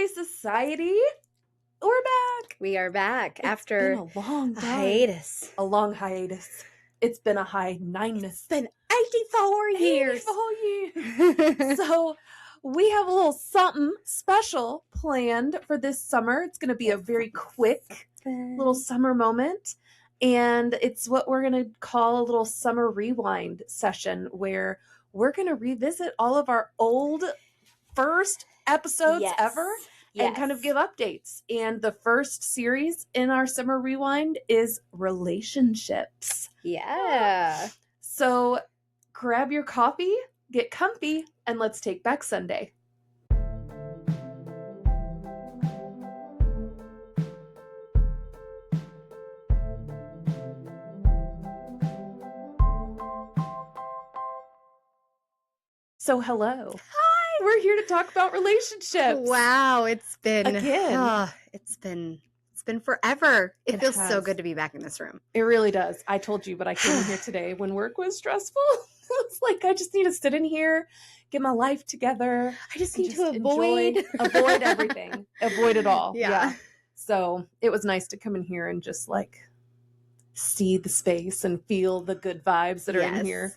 High Society. We're back. We are back It's after been a long time. hiatus. A long hiatus. It's been a high nineness. It's been 84 years. 84 years. So we have a little something special planned for this summer. It's going to be a very quick little summer moment. And it's what we're going to call a little summer rewind session where we're going to revisit all of our old first episodes ever and kind of give updates. And the first series in our summer rewind is relationships. Yeah. So grab your coffee, get comfy, and let's take back Sunday. So hello. Hi. We're here to talk about relationships. Wow, it's been Again. It's been forever. It feels so has. good to be back in this room. It really does. I told you, but I came in here today when work was stressful. It's like I just need to sit in here, get my life together. I just and need to avoid avoid everything. Avoid it all. Yeah. So it was nice to come in here and just like see the space and feel the good vibes that are in here.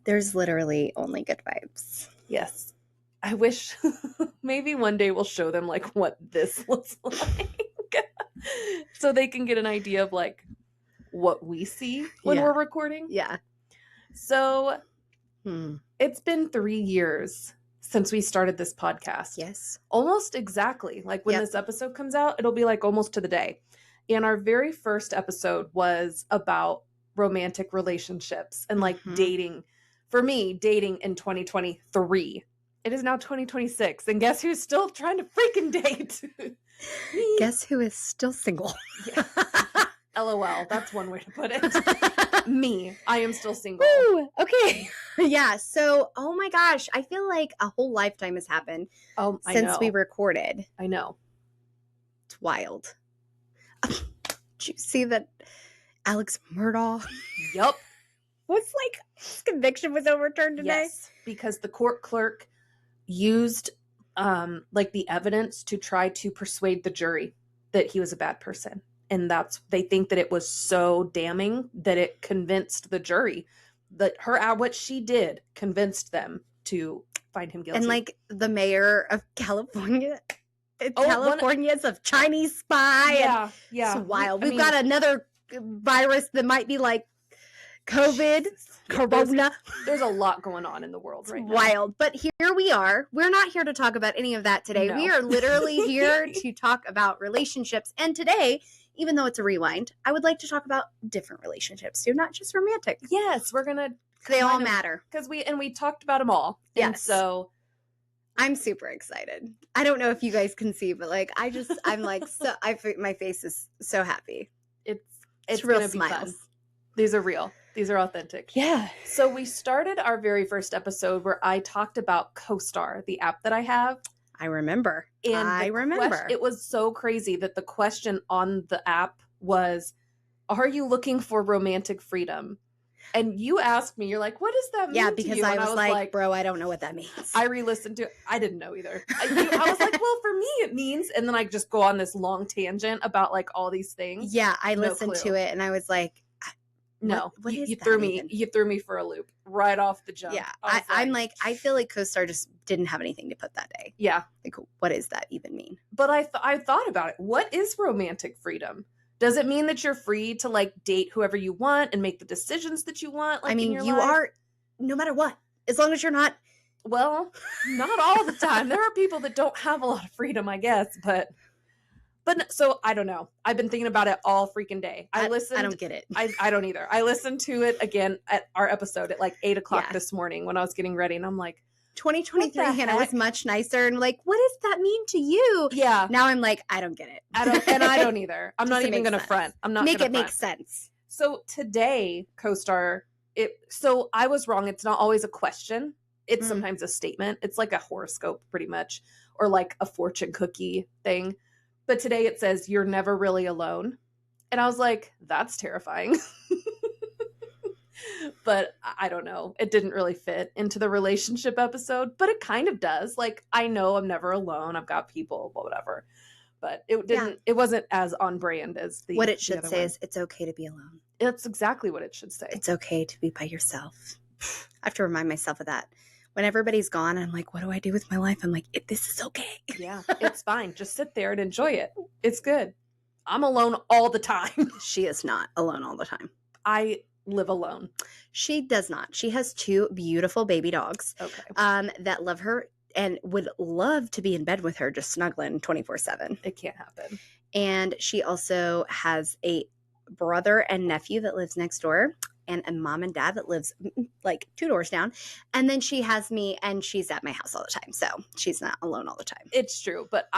There's literally only good vibes. Yes. I wish maybe one day we'll show them like what this looks like so they can get an idea of like what we see when we're recording. Yeah. So it's been 3 years since we started this podcast. Yes. Almost exactly. Like when this episode comes out, it'll be like almost to the day. And our very first episode was about romantic relationships and like dating. For me, dating in 2023. It is now 2026. And guess who's still trying to freaking date? Me. Guess who is still single? Yeah. LOL. That's one way to put it. Me. I am still single. Woo, okay. Yeah. So, oh my gosh, I feel like a whole lifetime has happened since we recorded. I know. It's wild. Did you see that Alex Murdaugh? Yup. What's like his conviction was overturned today? Yes, because the court clerk used like the evidence to try to persuade the jury that he was a bad person. And they think that it was so damning that it convinced the jury that what she did convinced them to find him guilty. And like the mayor of California, California's a Chinese spy. Yeah. It's wild. We've got another virus that might be like COVID, Corona. There's a lot going on in the world right now. Wild. But here we are. We're not here to talk about any of that today. No. We are literally here to talk about relationships. And today, even though it's a rewind, I would like to talk about different relationships too, not just romantic. Yes, we're going to. They all matter. Because we talked about them all. Yes. And so I'm super excited. I don't know if you guys can see, but like I'm like my face is so happy. It's real gonna be smiles. fun. These are real. These are authentic. Yeah. So we started our very first episode where I talked about CoStar, the app that I have. I remember. And it was so crazy that the question on the app was, are you looking for romantic freedom? And you asked me, you're like, what does that mean? Yeah, to because you? I And was like, bro, I don't know what that means. I re-listened to it. I didn't know either. I was like, well, for me it means, and then I just go on this long tangent about like all these things. Yeah, I listened to it and I was like, no, what is you that threw me. even? You threw me for a loop right off the jump. Yeah, I'm like, I feel like CoStar just didn't have anything to put that day. Yeah. Like, what does that even mean? But I thought about it. What is romantic freedom? Does it mean that you're free to like date whoever you want and make the decisions that you want? Like, I mean, in your you life? are, no matter what, as long as you're not. Well, not all the time. There are people that don't have a lot of freedom, I guess. But so I don't know. I've been thinking about it all freaking day. I don't get it. I don't either. I listened to it again at our episode at like 8:00 this morning when I was getting ready, and I'm like, 2023 what the Hannah was heck? much nicer and like, what does that mean to you? yeah. Now I'm like, I don't get it. I don't either. I'm not Doesn't even make going to sense. front. I'm not Make gonna it front. make sense. So today, CoStar, so I was wrong. It's not always a question. It's sometimes a statement. It's like a horoscope pretty much, or like a fortune cookie thing. But today it says, you're never really alone. And I was like, that's terrifying. But I don't know. It didn't really fit into the relationship episode, but it kind of does. Like, I know I'm never alone. I've got people, whatever. But it didn't. It wasn't as on brand as what it the should other say one. is it's okay to be alone. It's exactly what it should say. It's okay to be by yourself. I have to remind myself of that. When everybody's gone, I'm like, what do I do with my life? I'm like, this is okay. Yeah, it's fine. Just sit there and enjoy it. It's good. I'm alone all the time. She is not alone all the time. I live alone. She does not. She has 2 beautiful baby dogs Okay. that love her and would love to be in bed with her, just snuggling 24/7. It can't happen. And she also has a brother and nephew that lives next door, and a mom and dad that lives like 2 doors down. And then she has me, and she's at my house all the time. So she's not alone all the time. It's true, but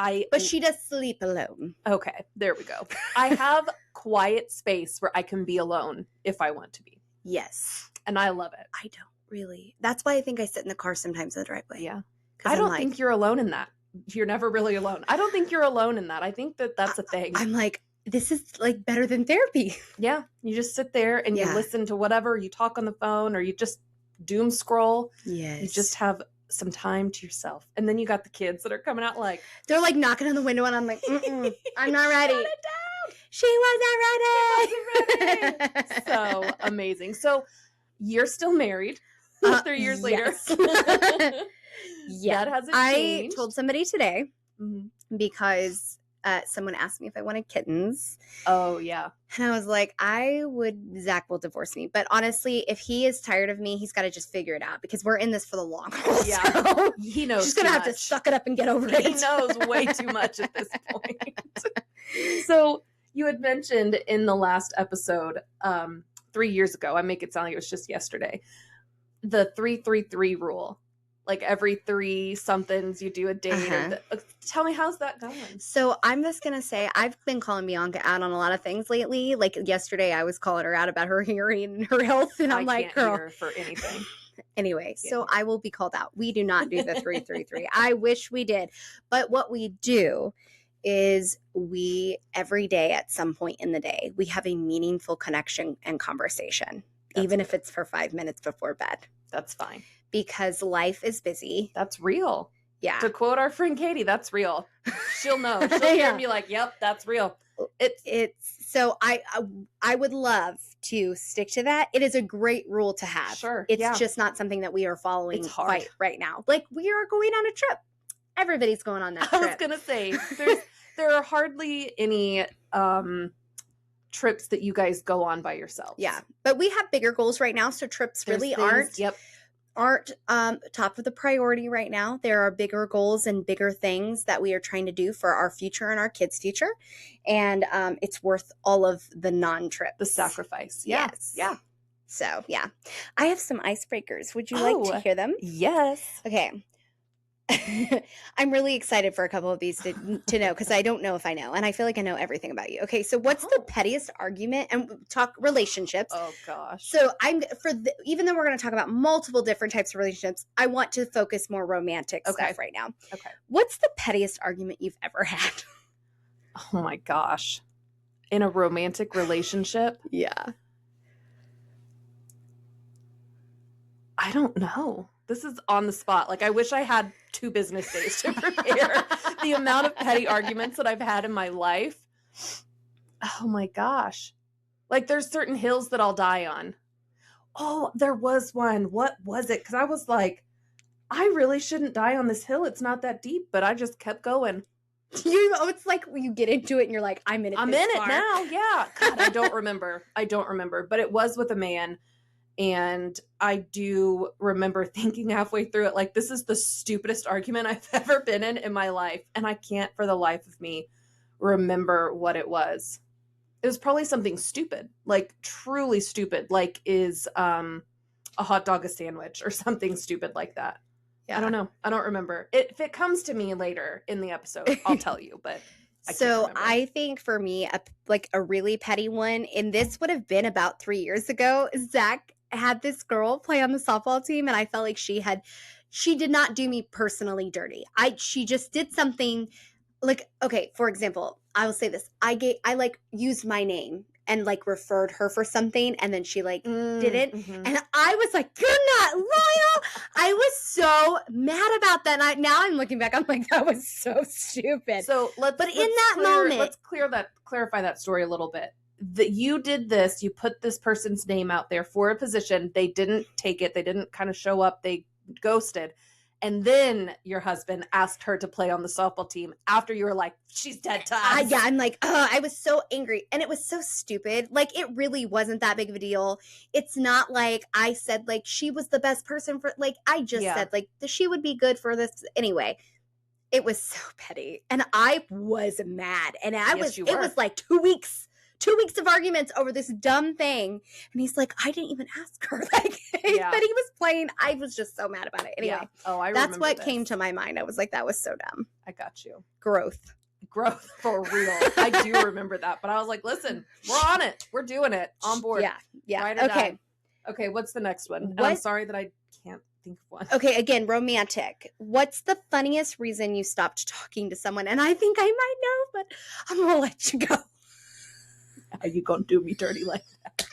she does sleep alone. Okay, there we go. I have quiet space where I can be alone if I want to be. Yes. And I love it. I don't really. That's why I think I sit in the car sometimes in the driveway. Yeah. 'Cause I don't think you're alone in that. You're never really alone. I don't think you're alone in that. I think that that's a thing. I'm like, this is like better than therapy. Yeah. You just sit there and you listen to whatever, you talk on the phone, or you just doom scroll. Yes. You just have some time to yourself. And then you got the kids that are coming out like, they're like knocking on the window, and I'm like, I'm not ready. Shut it down. She wasn't ready. So amazing. So you're still married 3 years later. Yeah. That hasn't I changed. told somebody today Mhm. because someone asked me if I wanted kittens. Oh, yeah. And I was like, Zach will divorce me. But honestly, if he is tired of me, he's got to just figure it out because we're in this for the long haul. Yeah. So He knows she's going to too have to much. suck it up and get over it. He knows way too much at this point. So you had mentioned in the last episode 3 years ago, I make it sound like it was just yesterday, the 3-3-3 rule. Like every 3 somethings you do a date. Tell me, how's that going? So I'm just going to say I've been calling Bianca out on a lot of things lately. Like yesterday I was calling her out about her hearing and her health. And I'm like, can't girl. hear for anything. Anyway, Yeah. so I will be called out. We do not do the 3-3-3. I wish we did. But what we do is we, every day at some point in the day, we have a meaningful connection and conversation, even if it's for 5 minutes before bed. That's fine. Because life is busy. That's real. Yeah. To quote our friend Katie, that's real. She'll know. She'll hear me like, yep, that's real. It's so I would love to stick to that. It is a great rule to have. Sure. It's just not something that we are following It's hard. quite right now. Like we are going on a trip. Everybody's going on that trip. I was going to say, there are hardly any trips that you guys go on by yourselves. Yeah. But we have bigger goals right now. So trips really aren't top of the priority right now. There are bigger goals and bigger things that we are trying to do for our future and our kids' future. And it's worth all of the non-trips. The sacrifice. Yes. Yeah. So, yeah. I have some icebreakers. Would you like to hear them? Yes. Okay. I'm really excited for a couple of these to know because I don't know if I know. And I feel like I know everything about you. Okay. So what's the pettiest argument? And talk relationships. Oh, gosh. So even though we're going to talk about multiple different types of relationships, I want to focus more romantic stuff right now. Okay. What's the pettiest argument you've ever had? Oh, my gosh. In a romantic relationship? Yeah. I don't know. This is on the spot. Like, I wish I had 2 business days to prepare the amount of petty arguments that I've had in my life. Oh my gosh. Like, there's certain hills that I'll die on. Oh, there was one. What was it? Because I was like, I really shouldn't die on this hill. It's not that deep, but I just kept going. It's like you get into it and you're like, I'm in it. I'm in it now. Yeah. God, I don't remember. But it was with a man. And I do remember thinking halfway through it, like, this is the stupidest argument I've ever been in my life. And I can't for the life of me remember what it was. It was probably something stupid, like truly stupid, like is a hot dog a sandwich or something stupid like that. Yeah. I don't know. I don't remember. If it comes to me later in the episode, I'll tell you, but I think for me, a really petty one, and this would have been about 3 years ago, Zach had this girl play on the softball team, and I felt like she did not do me personally dirty. She just did something like, okay, for example, I will say this. I used my name and like referred her for something, and then she like didn't. Mhm. And I was like, "You're not loyal." I was so mad about that. And now I'm looking back, I'm like, that was so stupid. So But in that moment- let's clarify that story a little bit. That you did this, you put this person's name out there for a position. They didn't take it. They didn't kind of show up. They ghosted. And then your husband asked her to play on the softball team after you were like, she's dead to us. Yeah, I'm like, I was so angry. And it was so stupid. Like, it really wasn't that big of a deal. It's not like I said, like, she was the best person for, like, I just said, like, she would be good for this. Anyway, it was so petty. And I was mad. And it was like 2 weeks. 2 weeks of arguments over this dumb thing. And he's like, I didn't even ask her. Like, but he was playing. I was just so mad about it. Anyway, that's what came to my mind. I was like, that was so dumb. I got you. Growth for real. I do remember that. But I was like, listen, we're on it. We're doing it. On board. Yeah. Ride or die. Okay, what's the next one? And I'm sorry that I can't think of one. Okay, again, romantic. What's the funniest reason you stopped talking to someone? And I think I might know, but I'm going to let you go. Are you gonna do me dirty like that?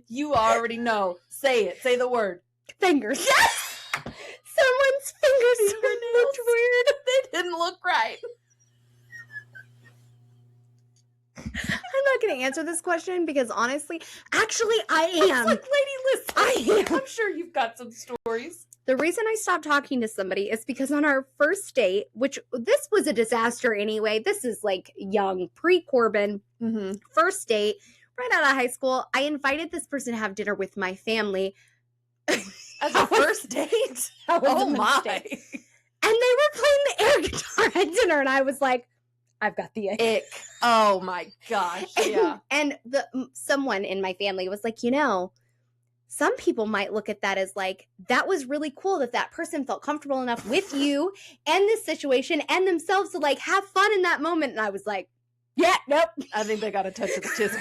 You already know. Say it. Say the word. Fingers. Yes! Someone's fingers looked weird. They didn't look right. I'm not going to answer this question because honestly, actually, I am. It's like, lady, listen. I am. I'm sure you've got some stories. The reason I stopped talking to somebody is because on our first date, which this was a disaster anyway, this is like young, pre-Corbin, first date, right out of high school, I invited this person to have dinner with my family. As a first date? Oh my. And they were playing the air guitar at dinner, and I was like, I've got the ick. Oh my gosh. Yeah. And someone in my family was like, some people might look at that as like, that was really cool that person felt comfortable enough with you and this situation and themselves to like have fun in that moment. And I was like, yeah, nope. I think they got a touch of the chisel.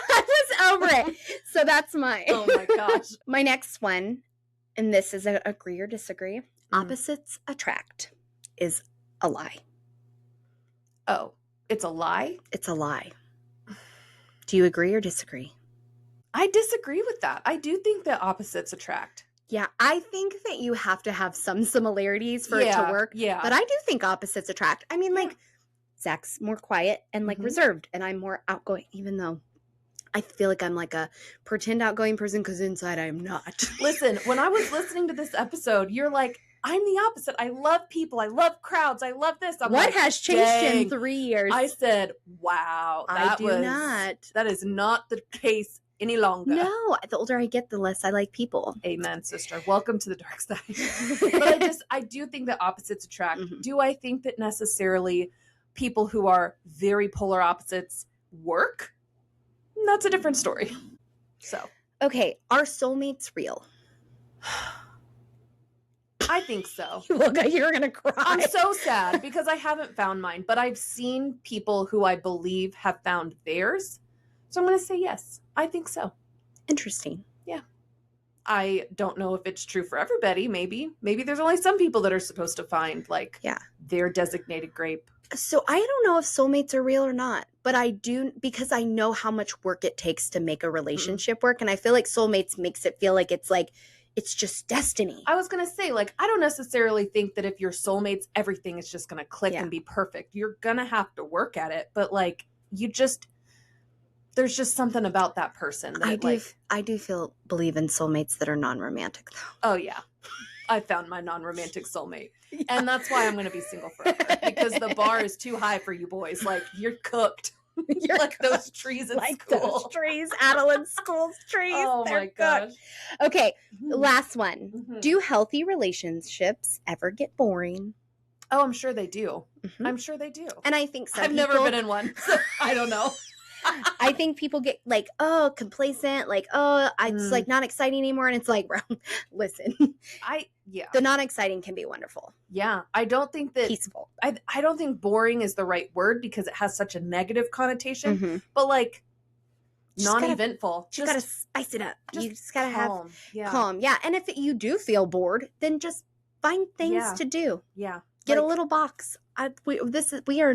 I was over it. So that's mine. Oh my gosh. My next one, and this is a agree or disagree, opposites attract is a lie. Oh, it's a lie? It's a lie. Do you agree or disagree? I disagree with that. I do think that opposites attract. Yeah, I think that you have to have some similarities for it to work. Yeah. But I do think opposites attract. I mean, like, Zach's more quiet and like reserved, and I'm more outgoing, even though I feel like I'm like a pretend outgoing person because inside I am not. Listen, when I was listening to this episode, you're like, I'm the opposite. I love people. I love crowds. I love this. What has changed in 3 years? I said, wow. That is not the case any longer. No, the older I get, the less I like people. Amen, sister. Welcome to the dark side. But I do think that opposites attract. Do I think that necessarily people who are very polar opposites work? That's a different story. So. Okay, are soulmates real? I think so. You look like you're going to cry. I'm so sad because I haven't found mine, but I've seen people who I believe have found theirs. So I'm going to say yes. I think so. Interesting. Yeah. I don't know if it's true for everybody. Maybe there's only some people that are supposed to find like their designated grape. So I don't know if soulmates are real or not, but I do because I know how much work it takes to make a relationship work. And I feel like soulmates makes it feel like it's just destiny. I was going to say, like, I don't necessarily think that if you're soulmates, everything is just going to click and be perfect. You're going to have to work at it. But like, there's just something about that person. That, I do believe in soulmates that are non-romantic though. Oh yeah. I found my non-romantic soulmate. Yeah. And that's why I'm going to be single forever because the bar is too high for you boys. Like you're cooked. You're like cooked. Those trees in like school. Those trees, Adeline School's trees. Oh my gosh. Okay, last one. Do healthy relationships ever get boring? Oh, I'm sure they do. I'm sure they do. And I think I've never been in one, so I don't know. I think people get like, complacent, like, it's like not exciting anymore. And it's like, listen, the not exciting can be wonderful. Yeah. I don't think that peaceful. I don't think boring is the right word because it has such a negative connotation, but like non-eventful. You gotta spice it up. You just gotta calm. Have calm. Yeah. And if you do feel bored, then just find things to do. Yeah. Get a little box. We are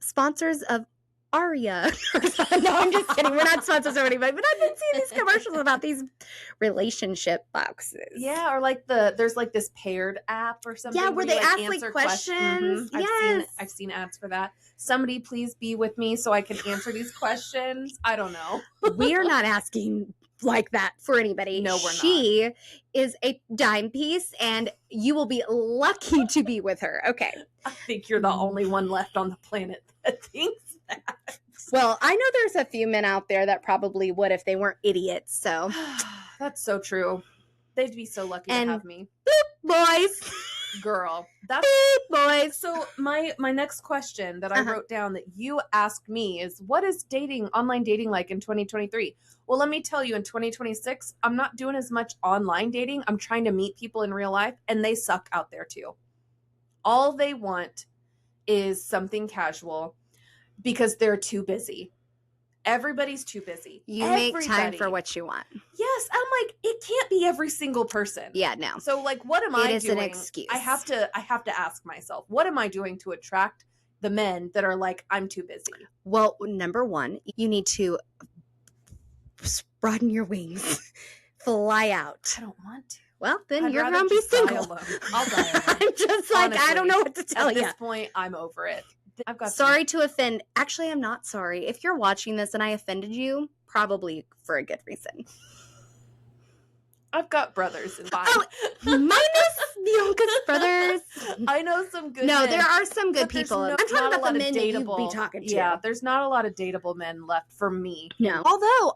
sponsors of Aria. No, I'm just kidding. We're not sponsored or anybody, but I've been seeing these commercials about these relationship boxes. Yeah, or like there's like this paired app or something. Yeah, where they you, ask like answer questions. Mhm. Yes. I've seen ads for that. Somebody please be with me so I can answer these questions. I don't know. We're not asking like that for anybody. No, we're not. She is a dime piece, and you will be lucky to be with her. Okay. I think you're the only one left on the planet that thinks that. Well, I know there's a few men out there that probably would if they weren't idiots. So, That's so true. They'd be so lucky And- to have me. boys, Girl. That's boys. so my next question that I Uh-huh. wrote down that you asked me is, what is online dating like in 2023? Well, let me tell you, in 2026, I'm not doing as much online dating. I'm trying to meet people in real life, and they suck out there too. All they want is something casual because they're too busy. Everybody's too busy. You make time Everybody. for what you want. Yes, I'm like, it can't be every single person. Yeah, no. So like, what am I It is an doing? excuse. I have to ask myself, what am I doing to attract the men that are like, I'm too busy? Well, number one, you need to broaden your wings, fly out. I don't want to. Well, then I'd you're rather gonna be just die single. alone. I'll die alone. I'm just like, I don't know what to tell At you. this point, I'm over it. I've got Sorry to offend. Actually, I'm not sorry. If you're watching this and I offended you, probably for a good reason. I've got brothers in mine. Oh, minus the youngest brothers. I know some good No, men, there are some good but there's people. no- I'm talking not a about lot the of men that you'd be dateable- talking to. Yeah, there's not a lot of dateable men left for me. No. Although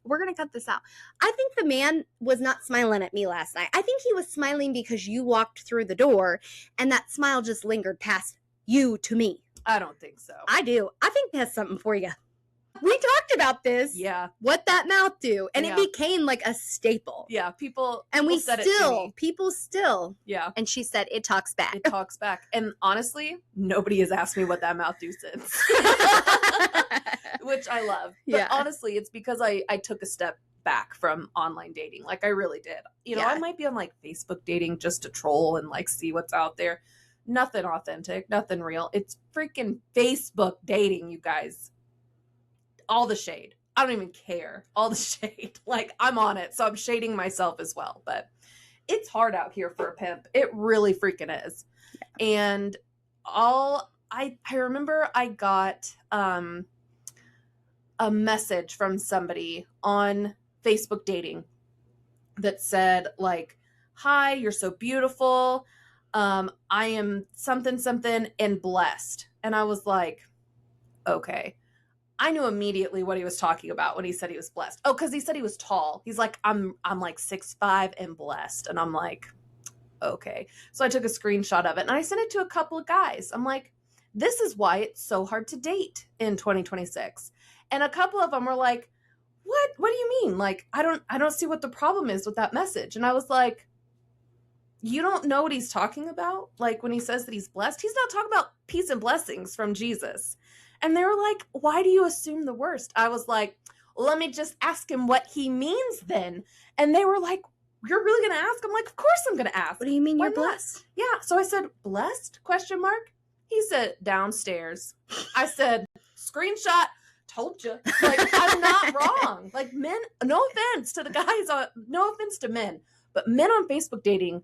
we're gonna cut this out. I think the man was not smiling at me last night. I think he was smiling because you walked through the door, and that smile just lingered past you to me. I don't think so. I do. I think that's something for you. We talked about this. Yeah, What that mouth do, and Yeah. it became like a staple. yeah. People And we said it to still, me. people still. Yeah. And she said it talks back. It talks back. And honestly, nobody has asked me what that mouth do since. Which I love. But Yeah. honestly, it's because I took a step back from online dating. Like I really did. You know, Yeah. I might be on like Facebook dating just to troll and like see what's out there. Nothing authentic, nothing real. It's freaking Facebook dating, you guys. All the shade. I don't even care. All the shade. Like I'm on it. So I'm shading myself as well. But it's hard out here for a pimp. It really freaking is. And I remember I got a message from somebody on Facebook dating that said like, hi, you're so beautiful. I am something and blessed. And I was like, okay. I knew immediately what he was talking about when he said he was blessed. Oh, because he said he was tall. He's like, I'm like 6'5" and blessed. And I'm like, okay. So I took a screenshot of it and I sent it to a couple of guys. I'm like, this is why it's so hard to date in 2026. And a couple of them were like, what do you mean? Like, I don't see what the problem is with that message. And I was like, you don't know what he's talking about? Like when he says that he's blessed, he's not talking about peace and blessings from Jesus. And they were like, why do you assume the worst? I was like, let me just ask him what he means then. And they were like, you're really going to ask? I'm like, of course I'm going to ask. What do you mean Why you're not? blessed? Yeah. So I said, blessed? Question mark. He said, downstairs. I said, screenshot. Told you. Like, I'm not wrong. Like men, no offense to the guys no offense to men, but men on Facebook dating,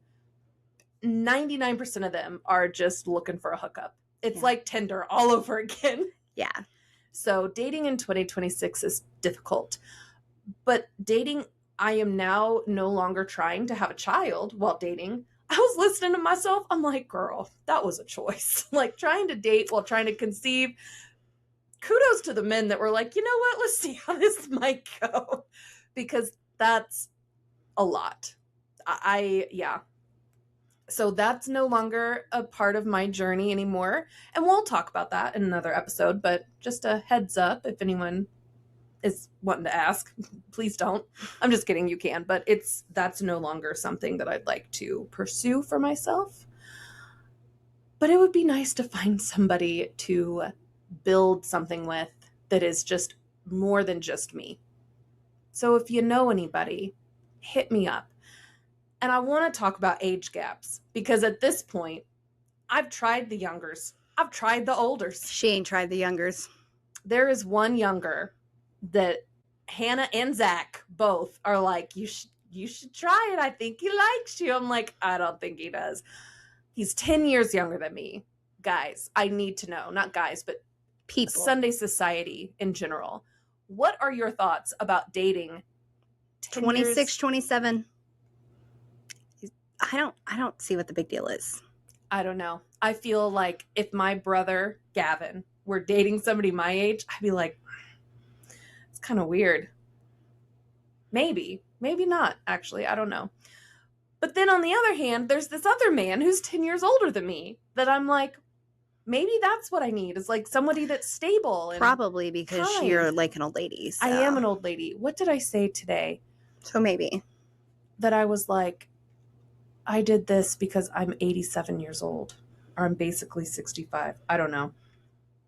99% of them are just looking for a hookup. It's Yeah. like Tinder all over again. Yeah. So dating in 2026 is difficult. But dating, I am now no longer trying to have a child while dating. I was listening to myself. I'm like, girl, that was a choice. Like trying to date while trying to conceive. Kudos to the men that were like, you know what? Let's see how this might go. Because that's a lot. Yeah. So that's no longer a part of my journey anymore. And we'll talk about that in another episode. But just a heads up, if anyone is wanting to ask, please don't. I'm just kidding, you can. But that's no longer something that I'd like to pursue for myself. But it would be nice to find somebody to build something with that is just more than just me. So if you know anybody, hit me up. And I want to talk about age gaps because at this point, I've tried the youngers. I've tried the olders. She ain't tried the youngers. there is one younger that Hannah and Zach both are like, you should try it. I think he likes you. I'm like, I don't think he does. He's 10 years younger than me. Guys, I need to know, not guys, but People. Sunday society in general. What are your thoughts about dating 26, 27. I don't see what the big deal is. I don't know. I feel like if my brother Gavin were dating somebody my age, I'd be like, it's kind of weird. Maybe not, actually. I don't know. But then on the other hand, there's this other man who's 10 years older than me that I'm like, maybe that's what I need, is like somebody that's stable. And Probably because kind. you're like an old lady. So. I am an old lady. What did I say today? So maybe. That I was like, I did this because I'm 87 years old, or I'm basically 65. I don't know.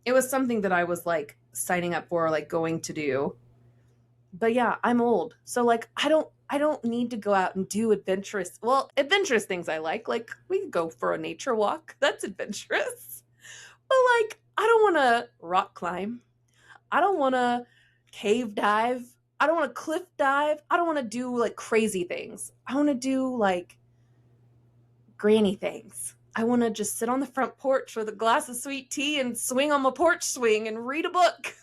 It was something that I was like signing up for, like going to do. But yeah, I'm old. So like, I don't need to go out and do adventurous things I like. Like we could go for a nature walk. That's adventurous. But like, I don't want to rock climb. I don't want to cave dive. I don't want to cliff dive. I don't want to do like crazy things. I want to do like granny things. I want to just sit on the front porch with a glass of sweet tea and swing on my porch swing and read a book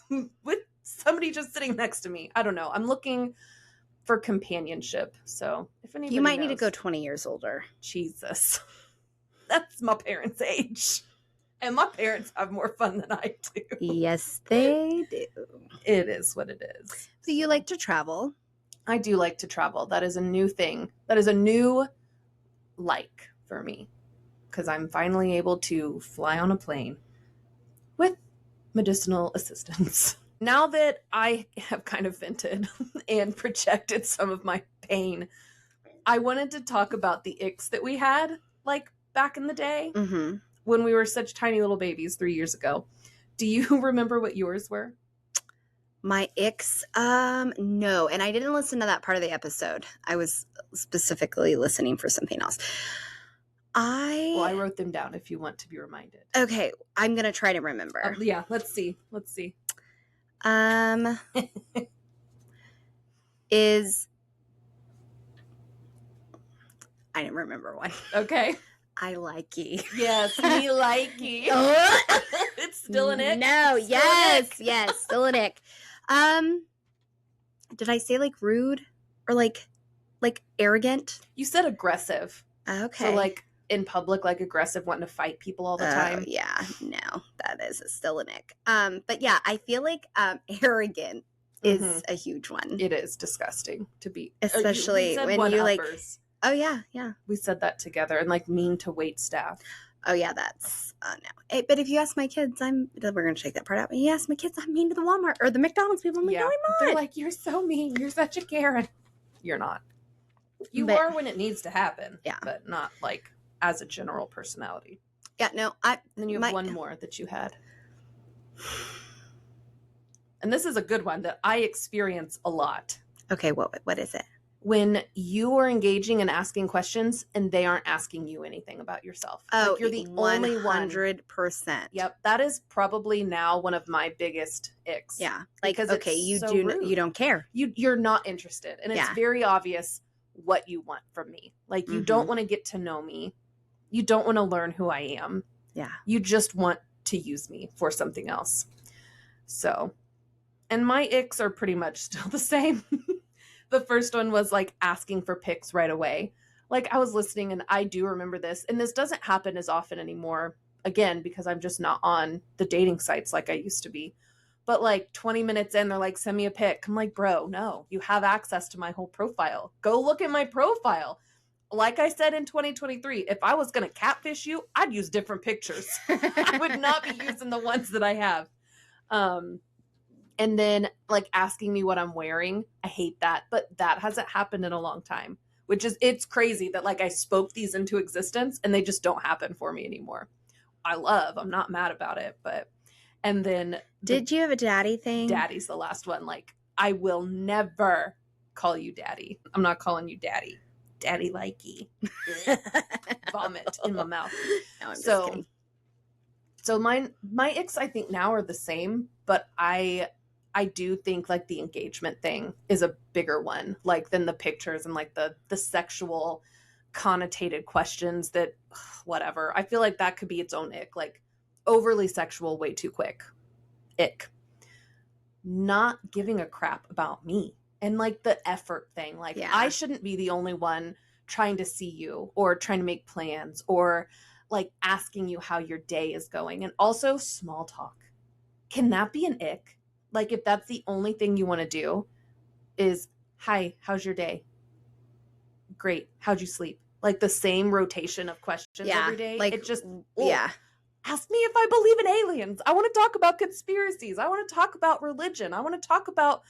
with somebody just sitting next to me. I don't know. I'm looking for companionship. So if anybody You might knows, need to go 20 years older. Jesus. That's my parents' age. And my parents have more fun than I do. Yes, they do. It is what it is. So you like to travel? I do like to travel. That is a new thing. That is a new like for me. Because I'm finally able to fly on a plane with medicinal assistance. Now that I have kind of vented and projected some of my pain, I wanted to talk about the icks that we had, like back in the day, when we were such tiny little babies 3 years ago. Do you remember what yours were? My icks? No. And I didn't listen to that part of the episode. I was specifically listening for something else. Well, I wrote them down if you want to be reminded. Okay, I'm going to try to remember. Yeah, let's see. Is I didn't remember one. Okay. I like ye. Yes, me like ye. It's still an ick. No, Still yes, an ick. yes, still an ick. Did I say like rude or like arrogant? You said aggressive. Okay. So like in public, like aggressive, wanting to fight people all the time. Yeah, no, that is still an ick. But yeah, I feel like arrogant is a huge one. It is disgusting to be, especially when you like. Oh yeah. We said that together, and like mean to wait staff. Oh yeah, that's no. But if you ask my kids, we're gonna check that part out. But you ask my kids, I'm mean to the Walmart or the McDonald's people. I'm like, no, I'm not. They're like, you're so mean. You're such a Karen. You're not. You are when it needs to happen. Yeah, but not like as a general personality. Yeah, no. Then you have one more that you had. And this is a good one that I experience a lot. Okay, what is it? When you are engaging and asking questions and they aren't asking you anything about yourself. Oh, like you're the only one. 100%. Yep, that is probably now one of my biggest icks. Yeah, like because okay, you don't care. You're not interested, and it's very obvious what you want from me. Like you don't want to get to know me. You don't want to learn who I am. Yeah, you just want to use me for something else. So, and my icks are pretty much still the same. The first one was like asking for pics right away. Like I was listening and I do remember this, and this doesn't happen as often anymore, again, because I'm just not on the dating sites like I used to be. But like 20 minutes in, they're like, send me a pic. I'm like, bro, no, you have access to my whole profile. Go look at my profile. Like I said in 2023, if I was going to catfish you, I'd use different pictures. I would not be using the ones that I have. And then like asking me what I'm wearing. I hate that. But that hasn't happened in a long time, it's crazy that like I spoke these into existence and they just don't happen for me anymore. I'm not mad about it, and then. Did you have a daddy thing? Daddy's the last one. Like I will never call you daddy. I'm not calling you daddy. Daddy likey. Vomit in my mouth. No, I'm just kidding. So my icks I think now are the same, but I do think like the engagement thing is a bigger one, like than the pictures and like the sexual connotated questions that whatever. I feel like that could be its own ick, like overly sexual way too quick. Ick. Not giving a crap about me and like the effort thing. Like Yeah. I shouldn't be the only one trying to see you or trying to make plans or like asking you how your day is going. And also small talk. Can that be an ick? Like if that's the only thing you want to do is, hi, how's your day? Great. How'd you sleep? Like the same rotation of questions Yeah, every day. like, It just, yeah. ask me if I believe in aliens. I want to talk about conspiracies. I want to talk about religion. I want to talk about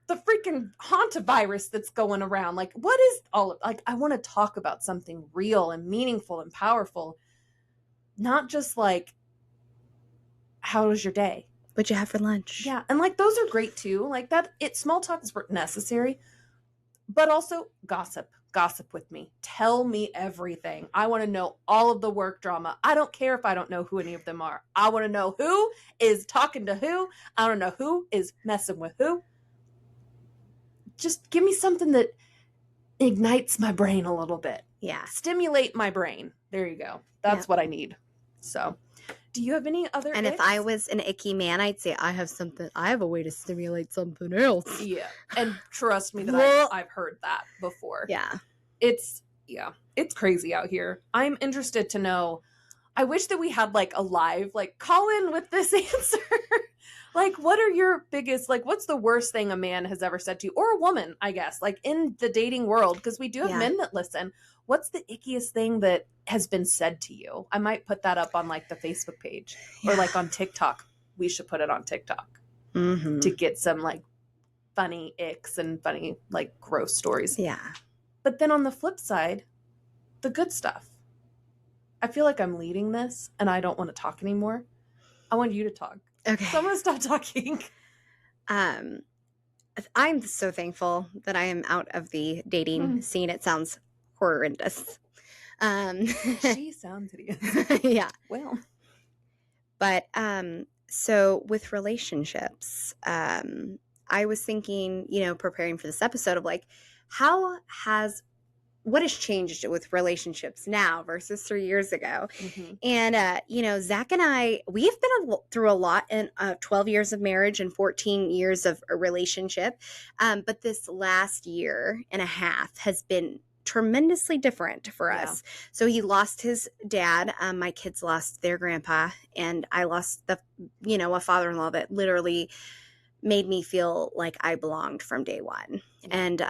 the freaking hantavirus that's going around. Like, what is all of, like, I want to talk about something real and meaningful and powerful. Not just like, how was your day? What'd you have for lunch? Yeah. And like, those are great too. Like that, small talk is necessary, but also gossip with me. Tell me everything. I want to know all of the work drama. I don't care if I don't know who any of them are. I want to know who is talking to who. I don't know who is messing with who. Just give me something that ignites my brain a little bit. Yeah. Stimulate my brain. There you go. That's what I need. So, do you have any other And icks? if I was an icky man, I'd say I have a way to stimulate something else. Yeah. And trust me that I've heard that before. Yeah. It's crazy out here. I'm interested to know. I wish that we had like a live, like call in with this answer. Like, what are your biggest, like, what's the worst thing a man has ever said to you, or a woman, I guess, like in the dating world? Because we do have men that listen. What's the ickiest thing that has been said to you? I might put that up on like the Facebook page or like on TikTok. We should put it on TikTok to get some like funny icks and funny like gross stories. Yeah. But then on the flip side, the good stuff. I feel like I'm leading this and I don't want to talk anymore. I want you to talk. Okay. So I'm going to stop talking. I'm so thankful that I am out of the dating scene. It sounds horrendous. She sounds hideous. Yeah. Well. But so with relationships, I was thinking, preparing for this episode of like, what has changed with relationships now versus 3 years ago? Mm-hmm. And, Zach and I, we've been through a lot in 12 years of marriage and 14 years of a relationship. But this last year and a half has been tremendously different for us. So he lost his dad. My kids lost their grandpa, and I lost a father-in-law that literally made me feel like I belonged from day one. And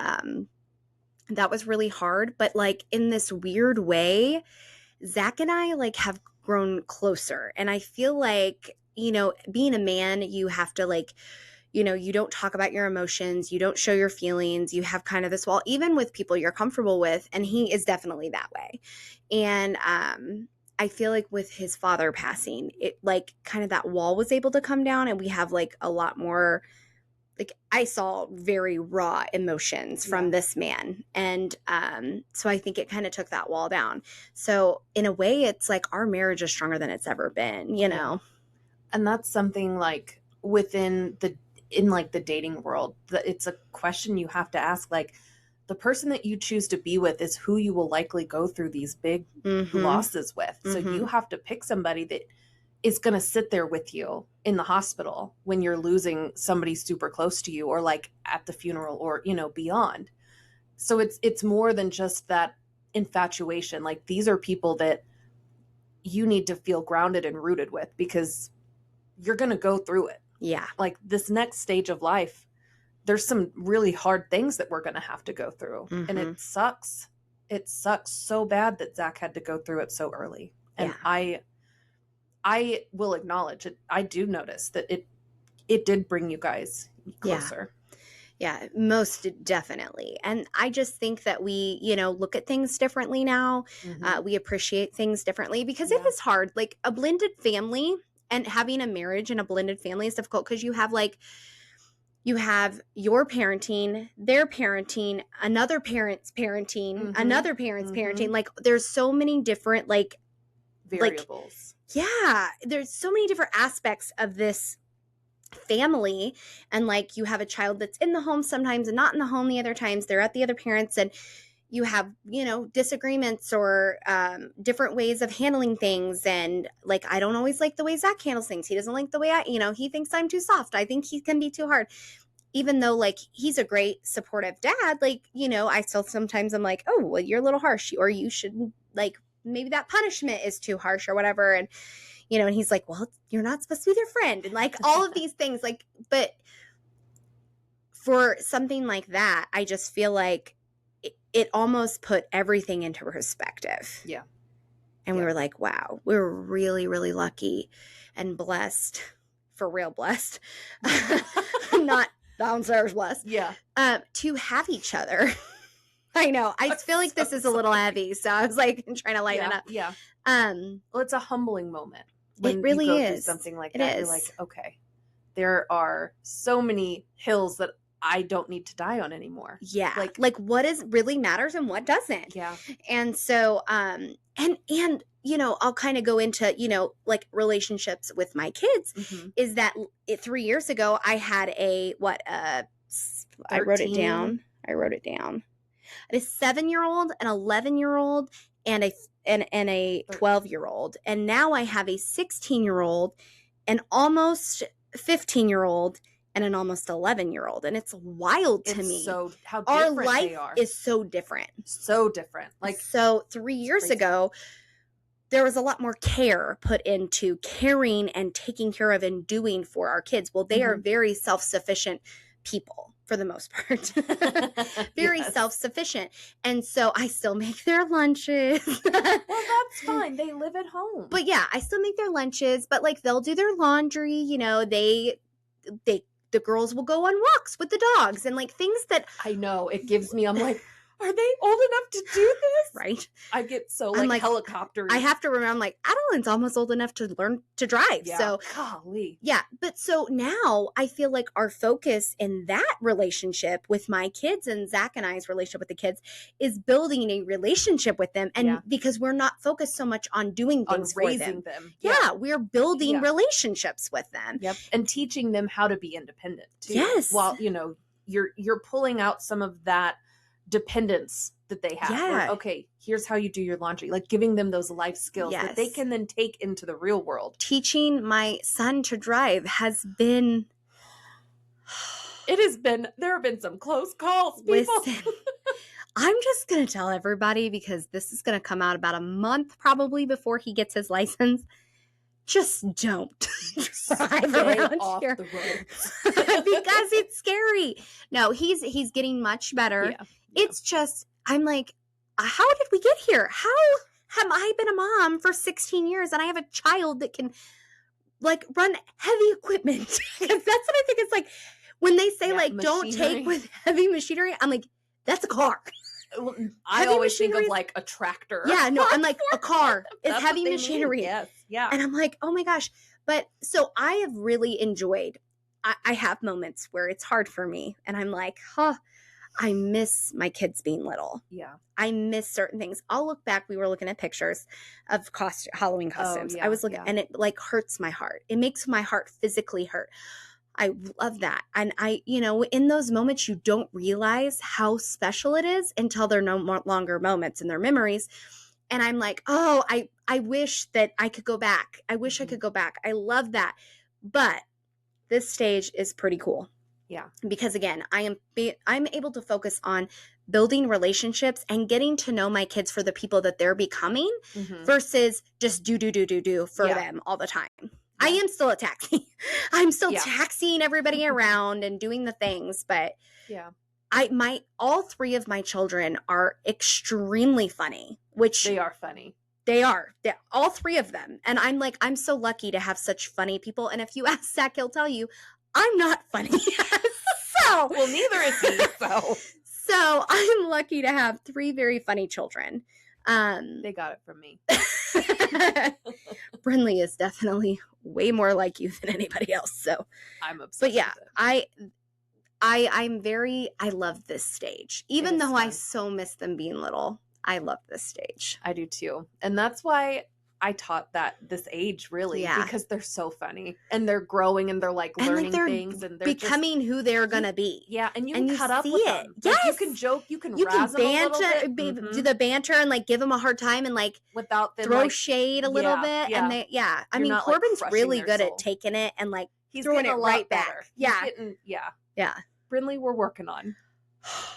that was really hard. But like in this weird way, Zach and I like have grown closer. And I feel like, being a man, you have to like, you don't talk about your emotions. You don't show your feelings. You have kind of this wall, even with people you're comfortable with. And he is definitely that way. And I feel like with his father passing, it like kind of that wall was able to come down, and we have like a lot more, like I saw very raw emotions from this man. And so I think it kind of took that wall down. So in a way, it's like our marriage is stronger than it's ever been, And that's something like in the dating world, that it's a question you have to ask. Like, the person that you choose to be with is who you will likely go through these big losses with. So you have to pick somebody that is going to sit there with you in the hospital when you're losing somebody super close to you, or like at the funeral, or, beyond. So it's more than just that infatuation. Like, these are people that you need to feel grounded and rooted with, because you're going to go through it. Yeah. Like, this next stage of life, there's some really hard things that we're going to have to go through. And it sucks. It sucks so bad that Zach had to go through it so early. And I will acknowledge it. I do notice that it did bring you guys closer. Yeah, most definitely. And I just think that we, look at things differently now. We appreciate things differently, because it is hard. Like, a blended family and having a marriage and a blended family is difficult, because you have your parenting, their parenting, another parent's parenting, another parent's parenting. Like, there's so many different variables. There's so many different aspects of this family, and like you have a child that's in the home sometimes and not in the home the other times, they're at the other parents, and you have, you know, disagreements or different ways of handling things. And like, I don't always like the way Zach handles things. He doesn't like the way he thinks I'm too soft. I think he can be too hard. Even though like he's a great supportive dad, like, you know, I still sometimes I'm like, oh, well, you're a little harsh, or you shouldn't, like, maybe that punishment is too harsh or whatever. And, you know, and he's like, well, you're not supposed to be their friend. And like all of these things, like, but for something like that, I just feel like it almost put everything into perspective. Yeah. And we were like, wow, we're really, really lucky and blessed, for real blessed, not downstairs blessed, to have each other. I know. I feel like this is a little heavy, so I was like trying to lighten up. Yeah. Well, it's a humbling moment. When It really you go is. through something like that. You're like, okay, there are so many hills that I don't need to die on anymore. Yeah. Like what is really matters and what doesn't. Yeah. And so, and you know, I'll kind of go into, you know, like relationships with my kids, is that 3 years ago I had I wrote it down. I had a 7-year-old, an 11-year-old, and a 12-year-old. And now I have a 16-year-old, an almost 15-year-old, and an almost 11-year-old. And it's wild to me. So how our different life they are. is so different. So different. Like, so 3 years ago, there was a lot more care put into caring and taking care of and doing for our kids. Well, they are very self-sufficient people for the most part. Very self-sufficient. And so I still make their lunches. Well, that's fine. They live at home. But yeah, I still make their lunches, but like they'll do their laundry, you know, the girls will go on walks with the dogs and like things that I know it gives me, I'm like, are they old enough to do this? Right. I get so like helicopter. I have to remember, I'm like, Adeline's almost old enough to learn to drive. Yeah. So golly. Yeah. But so now I feel like our focus in that relationship with my kids and Zach and I's relationship with the kids is building a relationship with them. And because we're not focused so much on doing things on raising for them. Yeah. We're building relationships with them. Yep. And teaching them how to be independent too. Yes. While, you know, you're pulling out some of that dependence that they have. Yeah. Where, okay, here's how you do your laundry. Like giving them those life skills that they can then take into the real world. Teaching my son to drive has been... there have been some close calls, people. Listen, I'm just going to tell everybody, because this is going to come out about a month probably before he gets his license. Just don't drive around off here the roads. because it's scary. No, he's getting much better. Yeah. It's just, I'm like, how did we get here? How have I been a mom for 16 years and I have a child that can like run heavy equipment? That's what I think. It's like when they say like, don't take with heavy machinery. I'm like, that's a car. Well, I always think of like a tractor. Yeah, no, I'm like, a car is heavy machinery. Yes, yeah. And I'm like, oh my gosh. But so I have really enjoyed, I have moments where it's hard for me. And I'm like, I miss my kids being little. Yeah. I miss certain things. I'll look back. We were looking at pictures of Halloween costumes. I was looking, and it like hurts my heart. It makes my heart physically hurt. I love that. And I, you know, in those moments, you don't realize how special it is until they're no longer moments in their memories. And I'm like, oh, I wish that I could go back. I wish I could go back. I love that. But this stage is pretty cool. Yeah. Because again, I'm able to focus on building relationships and getting to know my kids for the people that they're becoming versus just do for them all the time. I am still a taxi. I'm still taxiing everybody around and doing the things, but all three of my children are extremely funny, which they are funny. They're all three of them. And I'm like, I'm so lucky to have such funny people. And if you ask Zach, he'll tell you, I'm not funny. Well, neither is he. So I'm lucky to have three very funny children. They got it from me. Brinley is definitely way more like you than anybody else. So I'm obsessed. But yeah, with it. I love this stage. Even though fun. I so miss them being little, I love this stage. I do too. And that's why I taught that this age really Yeah. because they're so funny and they're growing and they're like And, like, learning they're things and they're just, becoming who they're gonna be. yeah, and you And can you cut up see with it. them. Like, you can Yes. joke, you can You can razz them a little banter, bit do the banter and like give them a hard time and like without them throw like, shade a little yeah, bit. yeah. And they, yeah. I You're mean, not, like, Corbin's crushing really their good soul. at taking it and like he's throwing getting it a right lot back. better. He's Yeah. getting, yeah. Yeah. Brinley, we're working on.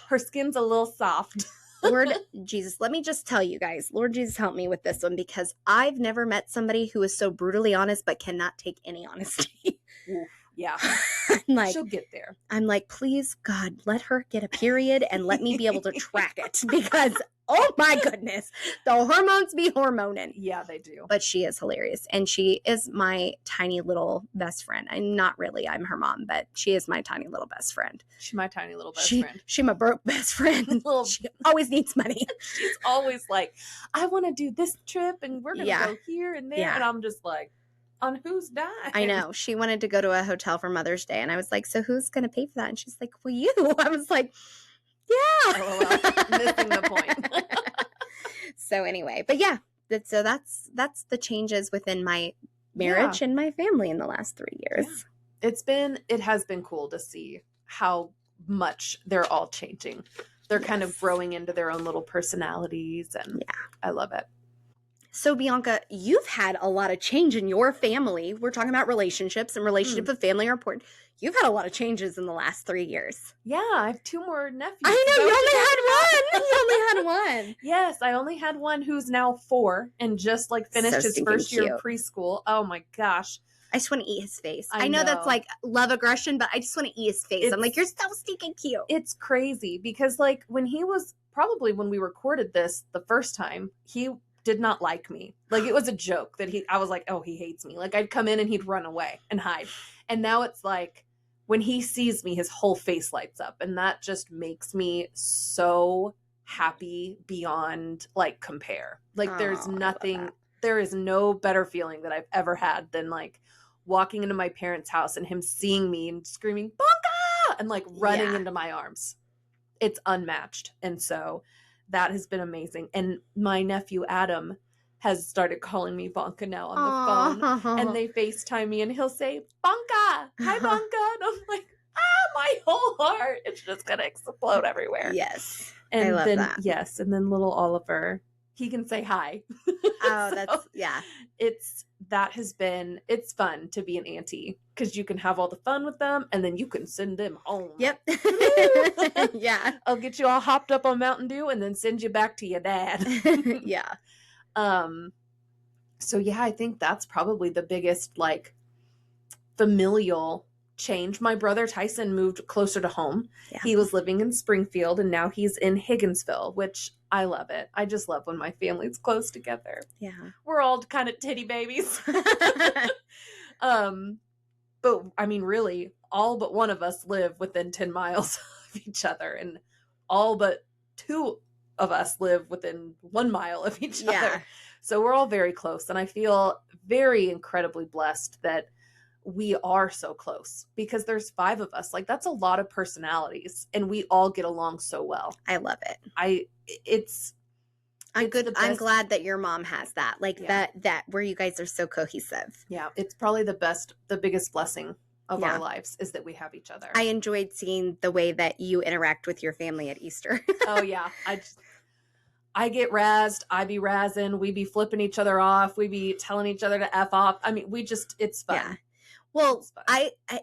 Her skin's a little soft. Lord Jesus, let me just tell you guys, Lord Jesus, help me with this one because I've never met somebody who is so brutally honest but cannot take any honesty. Oof, yeah. She'll get there. I'm like, please, God, let her get a period and let me be able to track it because, oh my goodness, the hormones be hormoning. Yeah, they do. But she is hilarious. And she is my tiny little best friend. I'm not really, I'm her mom, but she is my tiny little best friend. She's my tiny little best friend. She my broke best friend. She always needs money. She's always like, I want to do this trip and we're going to go here and there. Yeah. And I'm just like, on whose dime? I know. She wanted to go to a hotel for Mother's Day. And I was like, so who's going to pay for that? And she's like, well, you. I was like, yeah. Missing the point. So anyway, but yeah, that's the changes within my marriage and my family in the last 3 years. Yeah. It has been cool to see how much they're all changing. They're kind of growing into their own little personalities and I love it. So Bianca, you've had a lot of change in your family. We're talking about relationships and relationship and family are important. You've had a lot of changes in the last 3 years. Yeah, I have 2 more nephews. I know, you only had one. Yes, I only had one who's now 4 and just like finished his first year of preschool. Oh my gosh. I just want to eat his face. I know that's like love aggression, but I just want to eat his face. I'm like, you're so stinking cute. It's crazy because like when we recorded this the first time, he did not like me. Like it was a joke that I was like, oh, he hates me. Like I'd come in and he'd run away and hide. And now it's like when he sees me, his whole face lights up. And that just makes me so happy beyond like compare. Like there is no better feeling that I've ever had than like walking into my parents' house and him seeing me and screaming, Bonka! And like running into my arms. It's unmatched. And so that has been amazing. And my nephew, Adam, has started calling me Bonka now on the phone. And they FaceTime me and he'll say, Bonka! Hi, Bonka! And I'm like, my whole heart. It's just going to explode everywhere. Yes. And I love then, that. Yes. And then little Oliver, he can say hi. Oh, It's fun to be an auntie because you can have all the fun with them and then you can send them home. Yep. Yeah. I'll get you all hopped up on Mountain Dew and then send you back to your dad. Yeah. So yeah, I think that's probably the biggest like familial change. My brother Tyson moved closer to home. Yeah. He was living in Springfield and now he's in Higginsville, which I love it. I just love when my family's close together. Yeah. We're all kind of titty babies. But I mean, really, all but one of us live within 10 miles of each other, and all but 2 of us live within 1 mile of each other. So we're all very close, and I feel very incredibly blessed that we are so close because there's 5 of us. Like that's a lot of personalities, and we all get along so well. I love it. I'm glad that your mom has that. Like that where you guys are so cohesive. Yeah, it's probably the biggest blessing of our lives is that we have each other. I enjoyed seeing the way that you interact with your family at Easter. Oh yeah. I get razzed, I be razzing, we be flipping each other off, we be telling each other to F off. I mean, it's fun. Yeah. Well,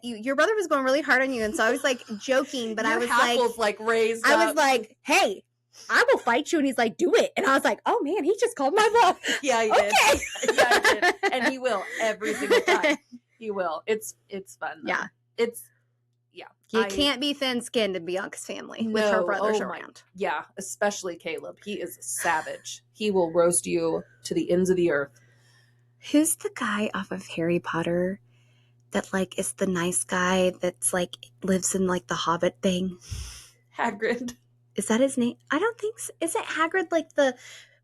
your brother was going really hard on you, and so I was like joking, but I was like raised. I was like, "Hey, I will fight you," and he's like, "Do it," and I was like, "Oh man, he just called my bluff." Yeah, he did. Yeah, he did, and he will every single time. He will. It's fun. Though. Yeah, You can't be thin-skinned in Bianca's family with her brothers around. Yeah, especially Caleb. He is savage. He will roast you to the ends of the earth. Who's the guy off of Harry Potter that like is the nice guy that's like lives in like the Hobbit thing? Hagrid. Is that his name? I don't think so. Is it Hagrid like the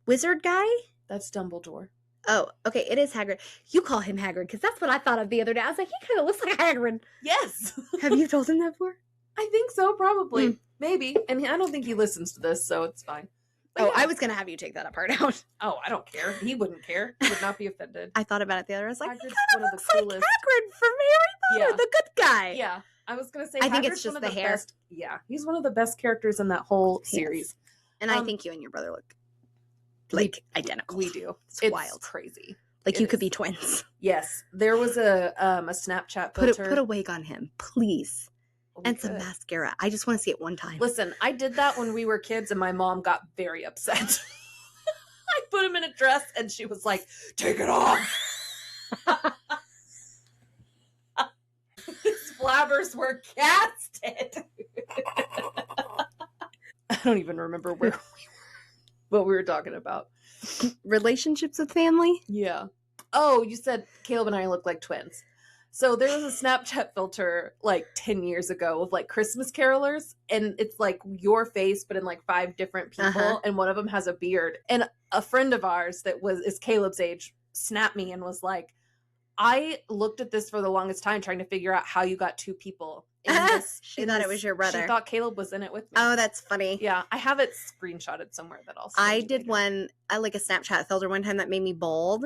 wizard guy? That's Dumbledore. Oh, okay. It is Hagrid. You call him Hagrid because that's what I thought of the other day. I was like, he kind of looks like Hagrid. Yes. Have you told him that before? I think so, probably. Maybe. And I don't think he listens to this, so it's fine. Oh, yeah. I was going to have you take that part out. Oh, I don't care. He wouldn't care. He would not be offended. I thought about it the other. I was like, he Hagrid's kind one of of the looks like coolest. Hagrid from Harry Potter, Yeah. the good guy. Yeah. I was going to say, I think it's Hagrid's just one the of hair. Best, yeah. He's one of the best characters in that whole He is. series. And I think you and your brother look We- like identical. We do. It's It's wild. crazy. Like It you could is. be twins. Yes. There was a Snapchat filter. Put a wig on him, please. We And some could. mascara. I just want to see it one time. Listen, I did that when we were kids and my mom got very upset. I put him in a dress and she was like, take it off. His blabbers were casted. I don't even remember what we were talking about. Relationships with family? Yeah. Oh, you said Caleb and I look like twins. So there was a Snapchat filter like 10 years ago of like Christmas carolers, and it's like your face, but in like 5 different people, Uh-huh. and one of them has a beard. And a friend of ours that is Caleb's age snapped me and was like, I looked at this for the longest time trying to figure out how you got 2 people. In this, She in thought it this- was your brother. She thought Caleb was in it with me. Oh, that's funny. Yeah, I have it screenshotted somewhere that I'll send I you did later. one, I like a Snapchat filter one time that made me bald.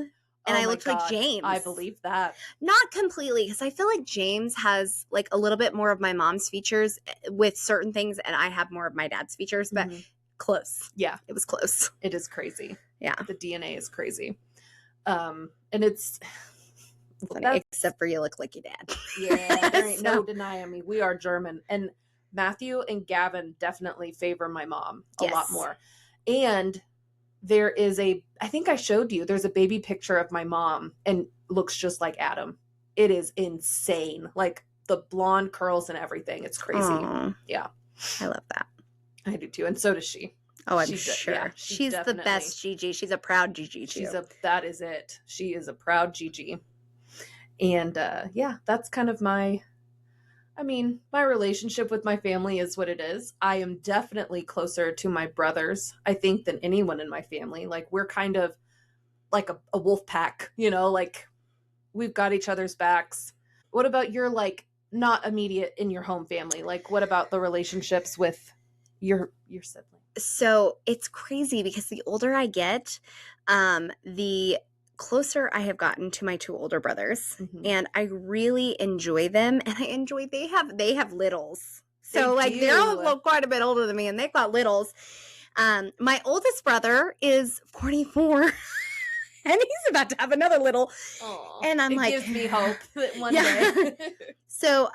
And Oh I my looked like God, James. I believe that. Not completely, because I feel like James has like a little bit more of my mom's features with certain things, and I have more of my dad's features, but Mhm. close. Yeah, It was close. it is crazy. Yeah. The DNA is crazy. And it's that's- Except for you look like your dad. yeah, there ain't no So- denying me. We are German. And Matthew and Gavin definitely favor my mom a lot Yes. more. And there is I think I showed you, there's a baby picture of my mom and looks just like Adam. It is insane. Like the blonde curls and everything. It's crazy. Aw. Yeah. I love that. I do too. And so does she. Oh, I'm She do- sure. yeah, she She's the definitely- best Gigi. She's a proud Gigi too. That is it. She is a proud Gigi. And yeah, that's kind of my relationship with my family is what it is. I am definitely closer to my brothers, I think, than anyone in my family. Like we're kind of like a wolf pack, like we've got each other's backs. What about your like not immediate in your home family? Like what about the relationships with your sibling? So it's crazy because the older I get, the closer I have gotten to my 2 older brothers, Mhm. and I really enjoy them. And I enjoy they have littles, so They like they're all do. well, quite a bit older than me, and they've got littles. My oldest brother is 44, and he's about to have another little. Aw, And I'm it like- gives me hope that one Yeah. day. So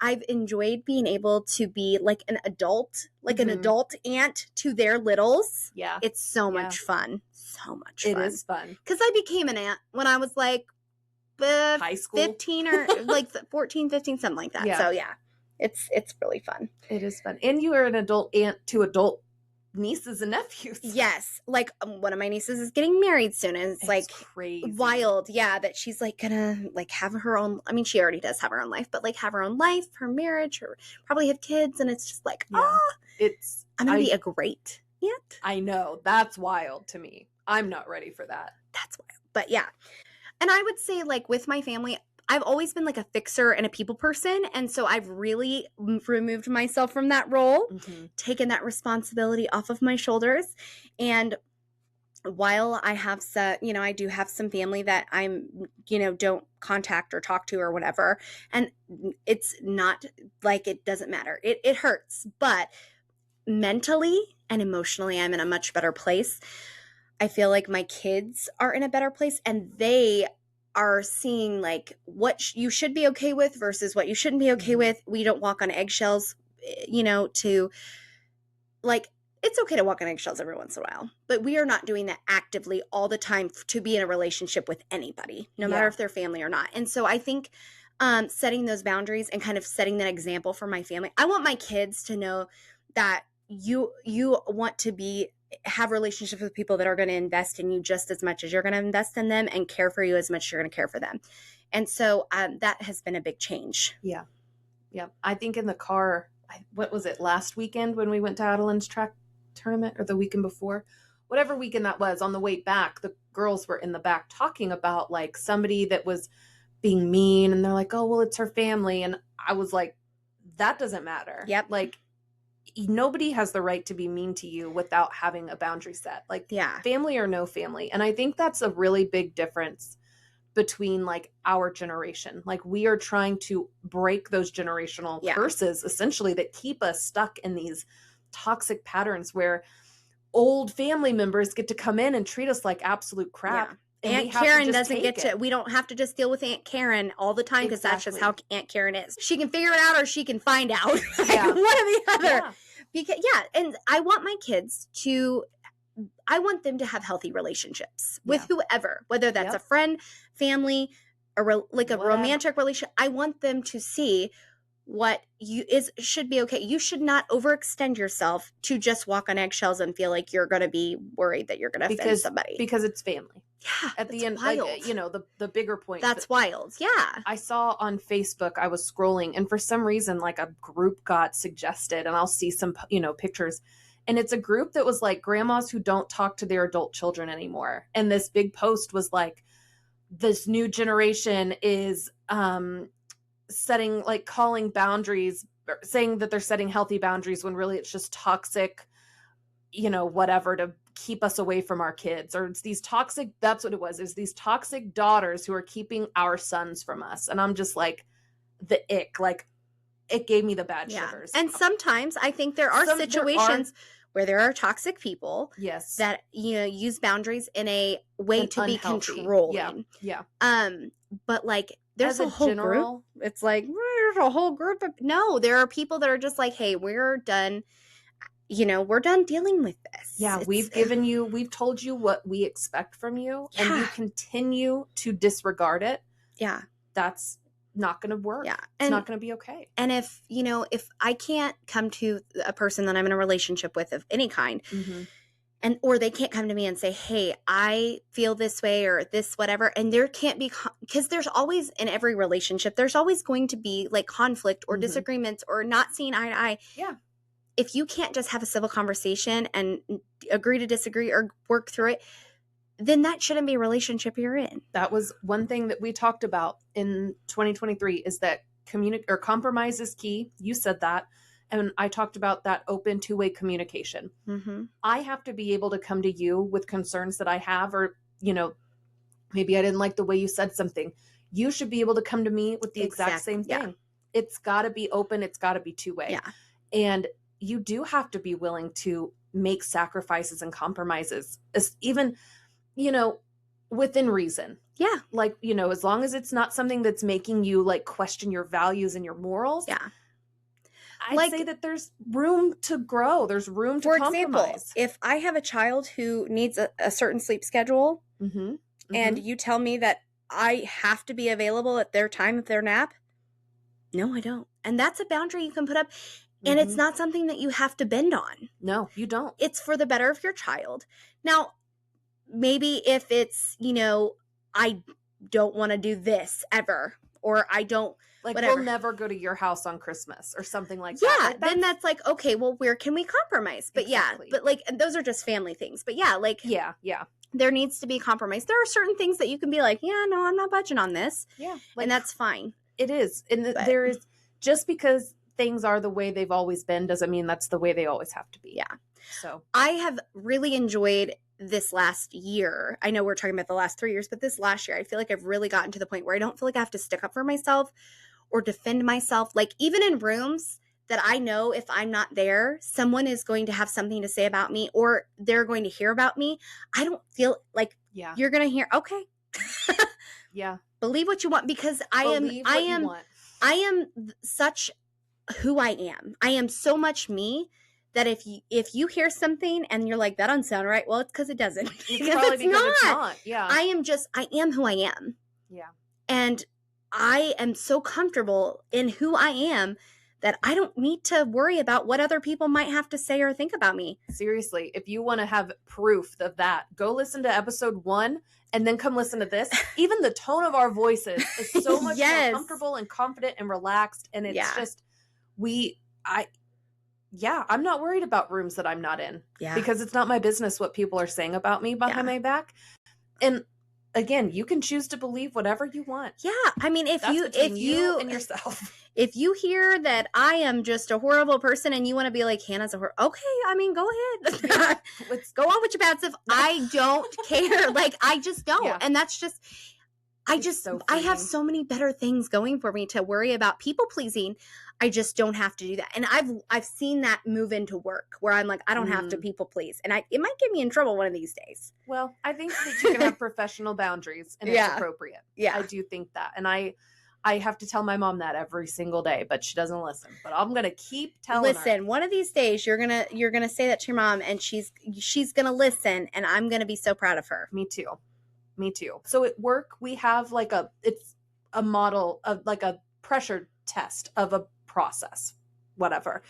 I've enjoyed being able to be like an adult Mhm. aunt to their littles. Yeah, It's so Yeah. much fun. So much it fun. is fun. Because I became an aunt when I was like High school. 15 or like 14, 15, something like that. Yeah. So yeah, it's really fun. It is fun. And you are an adult aunt to adult nieces and nephews. Yes. Like one of my nieces is getting married soon, and it's like crazy. wild. Yeah. That she's like gonna like have her own, I mean, she already does have her own life, but like have her own life, her marriage, or probably have kids. And it's just like, Yeah. It's I'm gonna I- be a great aunt. I know. That's wild to me. I'm not ready for that. That's wild. But yeah. And I would say, like, with my family, I've always been like a fixer and a people person. And so I've really removed myself from that role, taken that responsibility off of my shoulders. And while I have I do have some family that I'm, don't contact or talk to or whatever. And it's not like it doesn't matter. It hurts, but mentally and emotionally, I'm in a much better place. I feel like my kids are in a better place, and they are seeing like what you should be okay with versus what you shouldn't be okay Mhm. with. We don't walk on eggshells, to like, it's okay to walk on eggshells every once in a while, but we are not doing that actively all the time to be in a relationship with anybody, no matter Yeah. if they're family or not. And so I think setting those boundaries and kind of setting that example for my family, I want my kids to know that you want to have relationships with people that are going to invest in you just as much as you're going to invest in them, and care for you as much as you're going to care for them. And so that has been a big change. Yeah. I think in the car, what was it, last weekend when we went to Adeline's track tournament, or the weekend before? Whatever weekend that was, on the way back, the girls were in the back talking about like somebody that was being mean, and they're like, oh, well, it's her family. And I was like, that doesn't matter. Yep. Like, nobody has the right to be mean to you without having a boundary set. Like, Yeah. family or no family. And I think that's a really big difference between like our generation. Like, we are trying to break those generational Yeah. curses essentially that keep us stuck in these toxic patterns where old family members get to come in and treat us like absolute crap. Yeah. And we Aunt have to Karen just doesn't get take to, it. we don't have to just deal with Aunt Karen all the time because that's just how Aunt Karen is. She can figure it out or she can find out. Like, Yeah. one or the other. Yeah. Because, and I want my kids to, I want them to have healthy relationships with Yeah. whoever, whether that's Yep. a friend, family, like a Whatever. romantic relationship. I want them to see what should be okay. You should not overextend yourself to just walk on eggshells and feel like you're going to be worried that you're going to offend somebody. Because it's family. Yeah, At the end, wild. like, you know, the bigger point. That's wild. Yeah. I saw on Facebook, I was scrolling, and for some reason, like, a group got suggested, and I'll see some, you know, pictures. And it's a group that was like grandmas who don't talk to their adult children anymore. And this big post was like, this new generation is setting, like, calling boundaries, saying that they're setting healthy boundaries when really it's just toxic, you know, whatever, to keep us away from our kids. Or it's these toxic, that's what it was, is these toxic daughters who are keeping our sons from us. And I'm just like, the ick, like, it gave me the bad shivers. And sometimes I think there are situations where there are toxic people yes, that, you know, use boundaries in a way to be unhealthy. controlling. Yeah. But like, there's As a whole group. It's like, there's a whole group of, no, there are people that are just like, hey, we're done. You know, we're done dealing with this. Yeah, we've told you what we expect from you, and you continue to disregard it. Yeah. That's not going to work. Yeah. It's not going to be okay. And if, you know, if I can't come to a person that I'm in a relationship with of any kind, or they can't come to me and say, hey, I feel this way or this, whatever. And there can't be, because there's always, in every relationship, there's always going to be like conflict or disagreements or not seeing eye to eye. Yeah. If you can't just have a civil conversation and agree to disagree or work through it, then that shouldn't be a relationship you're in. That was one thing that we talked about in 2023, is that compromise is key. You said that. And I talked about that open two-way communication. I have to be able to come to you with concerns that I have, or, you know, maybe I didn't like the way you said something. You should be able to come to me with the exact same thing. Yeah. It's got to be open. It's got to be two-way. Yeah. And you do have to be willing to make sacrifices and compromises, even, you know, within reason. Yeah. Like, you know, as long as it's not something that's making you like question your values and your morals. Yeah. I'd say that there's room to grow. There's room to compromise. For example, if I have a child who needs a certain sleep schedule and you tell me that I have to be available at their time of their nap, no, I don't. And that's a boundary you can put up. And it's not something that you have to bend on. No, you don't. It's for the better of your child. Now, maybe if it's, you know, I don't want to do this ever, or I don't, like, whatever. We'll never go to your house on Christmas or something like that. Yeah, like then that's like, okay, well, where can we compromise? But exactly. But like, those are just family things. But yeah, like, yeah. There needs to be compromise. There are certain things that you can be like, yeah, no, I'm not budging on this. Yeah. Like, and that's fine. It is. And there is, just because things are the way they've always been doesn't mean that's the way they always have to be. Yeah. So I have really enjoyed this last year. I know we're talking about the last 3 years, but this last year, I feel like I've really gotten to the point where I don't feel like I have to stick up for myself or defend myself. Like, even in rooms that I know if I'm not there, someone is going to have something to say about me, or they're going to hear about me. I don't feel like you're going to hear, okay. Yeah. Believe what you want, because I am such who I am. I am so much me that if you hear something and you're like, that doesn't sound right, well, it's because it doesn't. It's not. Yeah. I am who I am. Yeah. And I am so comfortable in who I am that I don't need to worry about what other people might have to say or think about me. Seriously, if you want to have proof of that, go listen to episode 1 and then come listen to this. Even the tone of our voices is so much more comfortable and confident and relaxed. And it's just, I'm not worried about rooms that I'm not in. Yeah. Because it's not my business what people are saying about me behind my back. And again, you can choose to believe whatever you want. Yeah. I mean, if That's you between you and yourself. if you hear that I am just a horrible person and you want to be like, Hannah's a okay, I mean, go ahead. Yeah. Go on with your bad stuff. I don't care. Like, I just don't. Yeah. And that's just, I It's just, so I have freeing. so many better things going for me to worry about people pleasing. I just don't have to do that. And I've seen that move into work where I'm like, I don't have to people please. And it might get me in trouble one of these days. Well, I think that you can have professional boundaries and it's Yeah. appropriate. Yeah. I do think that. And I have to tell my mom that every single day, but she doesn't listen. But I'm gonna keep telling her. Listen, one of these days you're gonna say that to your mom, and she's gonna listen, and I'm gonna be so proud of her. Me too. So at work we have like it's a model of like a pressure test of a process, whatever.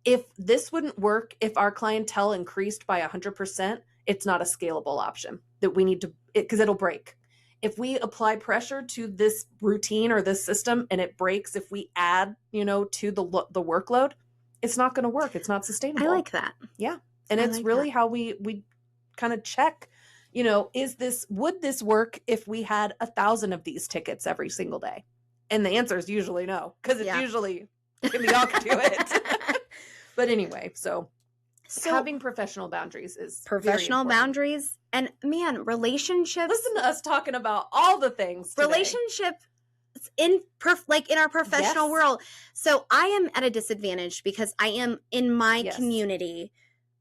If this wouldn't work, if our clientele increased by 100%, it's not a scalable option that we need to, because it'll break. If we apply pressure to this routine or this system and it breaks, if we add, to the workload, it's not going to work. It's not sustainable. I like that. Yeah. And I it's like really that. how we kind of check, would this work if we had 1,000 of these tickets every single day? And the answer is usually no, because it's usually we all can do it. But anyway, so having professional boundaries is professional very important. boundaries, and man, relationships. Listen to us talking about all the things today. Relationship in our professional Yes. world. So I am at a disadvantage because I am in my Yes. community.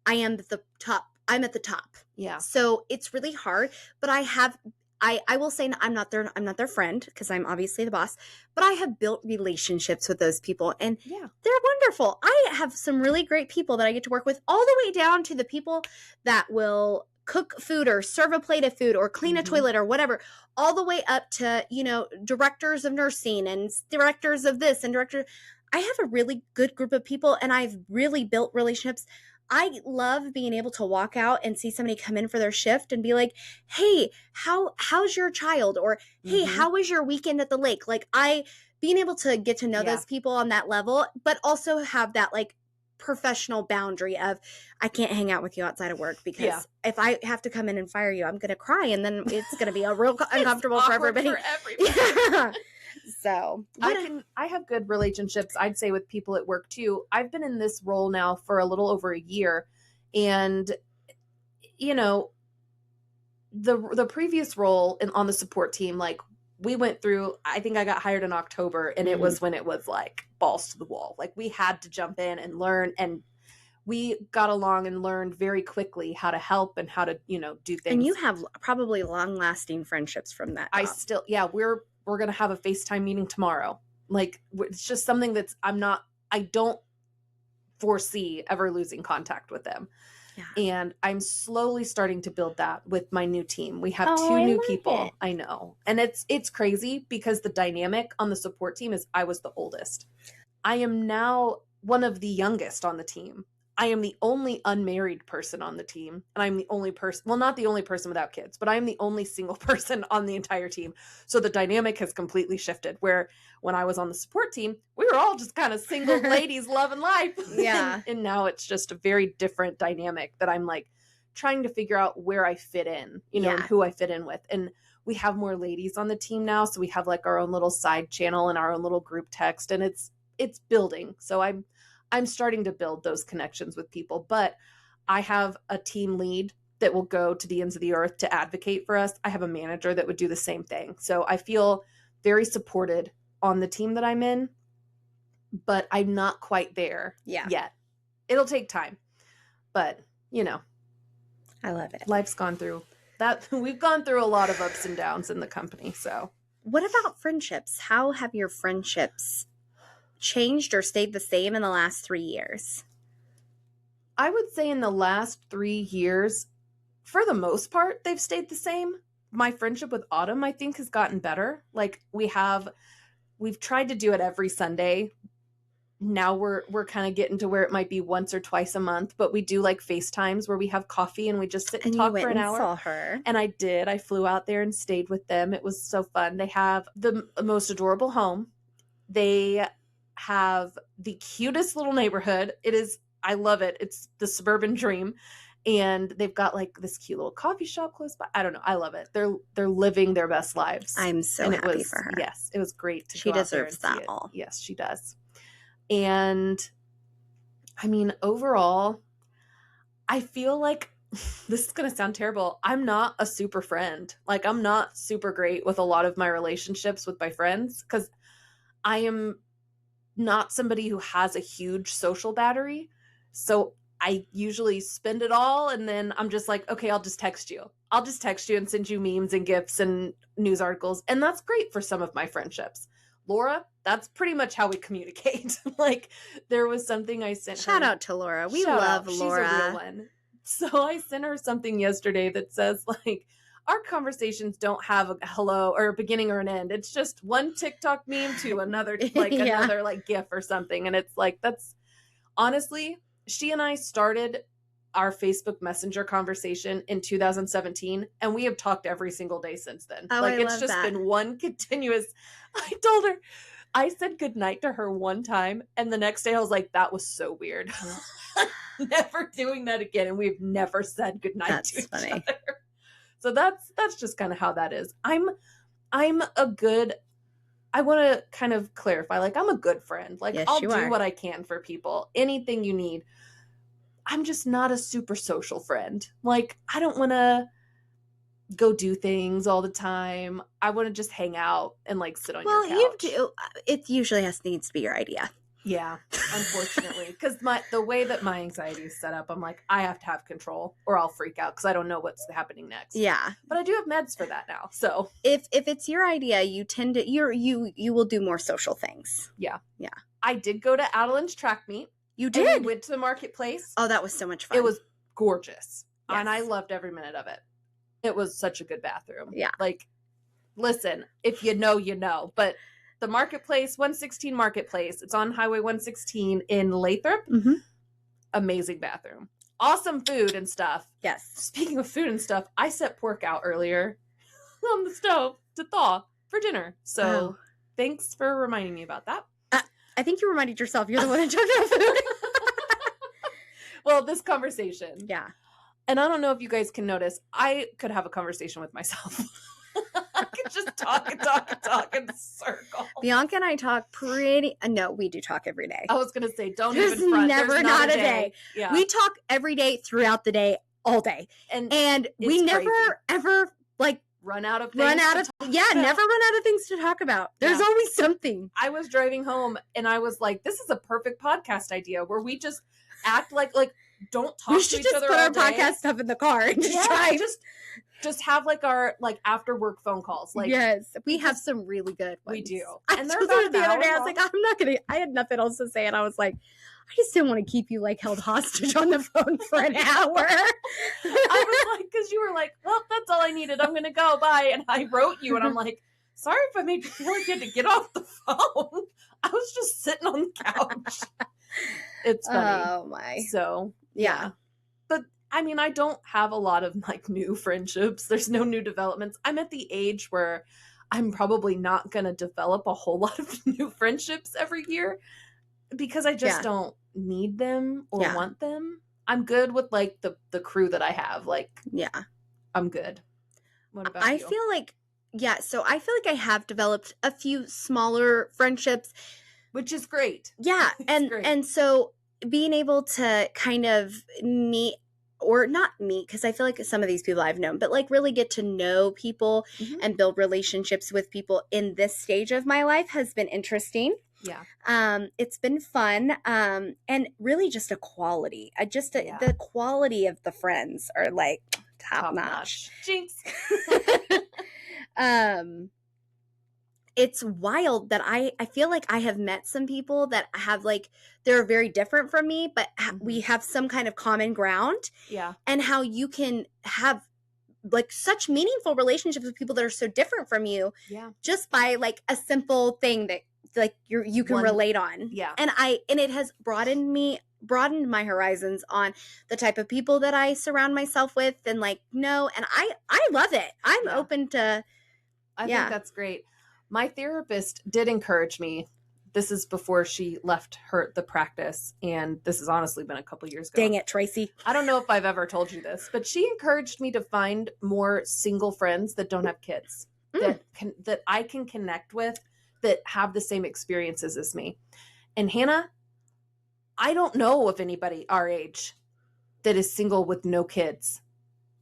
I am the top. I'm at the top. Yeah. So it's really hard, but I will say I'm not their friend because I'm obviously the boss, but I have built relationships with those people, and Yeah. they're wonderful. I have some really great people that I get to work with, all the way down to the people that will cook food or serve a plate of food or clean a Mhm. toilet or whatever, all the way up to, directors of nursing and directors of this and I have a really good group of people, and I've really built relationships. I love being able to walk out and see somebody come in for their shift and be like, "Hey, how's your child?" Or, "Hey, Mhm. how was your weekend at the lake?" Like, being able to get to know Yeah. those people on that level, but also have that like professional boundary of, I can't hang out with you outside of work because Yeah. if I have to come in and fire you, I'm going to cry, and then it's going to be a real uncomfortable for Awkward everybody. for everybody. Yeah. So, I have good relationships, I'd say, with people at work too. I've been in this role now for a little over a year, and the previous role on the support team, like, we went through, I think I got hired in October, and it was when it was like balls to the wall. Like, we had to jump in and learn, and we got along and learned very quickly how to help and how to, do things. and you have probably long-lasting friendships from that job. We're going to have a FaceTime meeting tomorrow. Like, it's just something I don't foresee ever losing contact with them. Yeah. And I'm slowly starting to build that with my new team. We have Oh, 2 I new love people. it. I know. And it's crazy because the dynamic on the support team is I was the oldest. I am now one of the youngest on the team. I am the only unmarried person on the team. And I'm the only person, well, not the only person without kids, but I'm the only single person on the entire team. So the dynamic has completely shifted, where when I was on the support team, we were all just kind of single ladies loving life. Yeah. And now it's just a very different dynamic that I'm like trying to figure out where I fit in, and Yeah. who I fit in with. And we have more ladies on the team now. So we have like our own little side channel and our own little group text, and it's building. So I'm starting to build those connections with people, but I have a team lead that will go to the ends of the earth to advocate for us. I have a manager that would do the same thing. So I feel very supported on the team that I'm in, but I'm not quite there yet. It'll take time, but I love it. life's gone through that. We've gone through a lot of ups and downs in the company. So What about friendships? How have your friendships changed or stayed the same in the last 3 years? I would say in the last 3 years, for the most part, they've stayed the same. My friendship with Autumn, I think, has gotten better. Like, we've tried to do it every Sunday. Now we're kind of getting to where it might be once or twice a month, but we do like FaceTimes where we have coffee and we just sit and And talk you went for an and hour. saw her. And I did. I flew out there and stayed with them. It was so fun. They have the most adorable home. They have the cutest little neighborhood. I love it. It's the suburban dream. And they've got like this cute little coffee shop close by. I don't know. I love it. They're living their best lives. I'm so and happy for her. Yes, it was great to She go out there deserves and see that it. all. Yes, she does. And I mean, overall, I feel like this is going to sound terrible. I'm not a super friend. Like, I'm not super great with a lot of my relationships with my friends because I am not somebody who has a huge social battery. So I usually spend it all and then I'm just like, okay, I'll just text you. I'll just text you and send you memes and gifs and news articles. And that's great for some of my friendships. Laura, that's pretty much how we communicate. Like, there was something I sent her. Shout out to Laura. We love Laura. She's a real one. So I sent her something yesterday that says, like, our conversations don't have a hello or a beginning or an end. It's just one TikTok meme to another, like another like GIF or something. And it's like, that's honestly, she and I started our Facebook Messenger conversation in 2017, and we have talked every single day since then. Oh, like, I it's love just that. been one continuous. I told her, I said goodnight to her one time, and the next day I was like, that was so weird. Never doing that again. And we've never said goodnight to each other. So that's just kind of how that is. I'm a good, I want to kind of clarify, like, I'm a good friend. Like, Yes, I'll you do are. what I can for people. Anything you need. I'm just not a super social friend. Like, I don't want to go do things all the time. I want to just hang out and like sit on your couch. Well, you do. It usually needs to be your idea. Yeah, unfortunately, because the way that my anxiety is set up, I'm like, I have to have control or I'll freak out because I don't know what's happening next. Yeah, but I do have meds for that now. So if it's your idea, you tend to you will do more social things. Yeah. Yeah. I did go to Adeline's track meet. You did. We went to the marketplace. Oh, that was so much fun. It was gorgeous, Yes. and I loved every minute of it. It was such a good bathroom. Yeah. Like, listen, if you know, you know, but. The marketplace, 116 Marketplace. It's on Highway 116 in Lathrop. Mm-hmm. Amazing bathroom. Awesome food and stuff. Yes. Speaking of food and stuff, I set pork out earlier on the stove to thaw for dinner. So Thanks for reminding me about that. I think you reminded yourself. You're the one in charge of food. Well, this conversation. Yeah. And I don't know if you guys can notice, I could have a conversation with myself. I could just talk in a circle. Bianca and I talk no, we do talk every day. I was going to say, don't There's even front. never There's not a day. Yeah. We talk every day throughout the day, all day. And we never, crazy. ever, like, run out of never run out of things to talk about. There's always something. I was driving home and I was like, this is a perfect podcast idea where we just act like don't talk We to should each just other put all our day. podcast stuff in the car and just drive. Just have like our like after work phone calls. Like, yes, we have some really good ones. We do. And they're about the other day. I was like, I'm not gonna. I had nothing else to say, and I was like, I just didn't want to keep you like held hostage on the phone for an hour. I was like, because you were like, well, that's all I needed. I'm gonna go. Bye. And I wrote you, and I'm like, sorry if I made you feel like you had to get off the phone. I was just sitting on the couch. It's funny. Oh my. So Yeah. But I mean, I don't have a lot of like new friendships. There's no new developments. I'm at the age where I'm probably not going to develop a whole lot of new friendships every year because I just don't need them or want them. I'm good with like the crew that I have. Like, I'm good. What about you? I feel like, so I feel like I have developed a few smaller friendships. Which is great. Yeah. Great. And so being able to kind of meet, or not meet, because I feel like some of these people I've known, but like really get to know people and build relationships with people in this stage of my life has been interesting. Yeah. It's been fun. And really just a quality. The quality of the friends are like top notch. Jinx. It's wild that I feel like I have met some people that have like, they're very different from me, but we have some kind of common ground. Yeah. And how you can have like such meaningful relationships with people that are so different from you. Yeah. Just by like a simple thing that like you can relate on. Yeah. And it has broadened my horizons on the type of people that I surround myself with and like know. And I love it. I'm open to. I think that's great. My therapist did encourage me this is before she left the practice, and this has honestly been a couple years ago. Dang it, Tracy. I don't know if I've ever told you this, but she encouraged me to find more single friends that don't have kids, that I can connect with, that have the same experiences as me. And Hannah, I don't know of anybody our age that is single with no kids.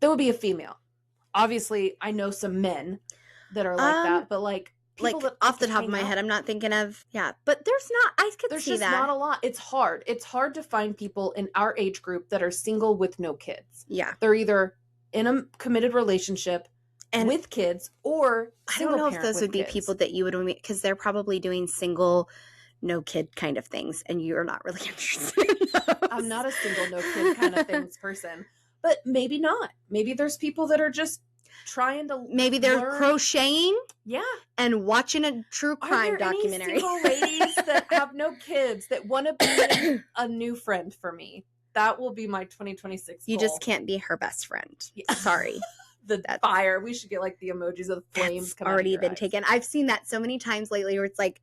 That would be a female. Obviously, I know some men that are like that, but like people that off the top of my head, I'm not thinking of, but there's not, I could there's see just that. not a lot. It's hard. It's hard to find people in our age group that are single with no kids. Yeah. They're either in a committed relationship and with kids, or I don't know if those would be people that you would meet, because they're probably doing single, no kid kind of things, and you're not really interested in those. I'm not a single, no kid kind of things person, but maybe not. Maybe there's people that are just trying to maybe they're learn. Crocheting Yeah, and watching a true crime documentary. Any single ladies that have no kids that want to be a new friend for me? That will be my 2026 you goal. just can't be her best friend. Yeah. Sorry. That's fire. We should get like the emojis of the flames. That's already been taken. I've seen that so many times lately where it's like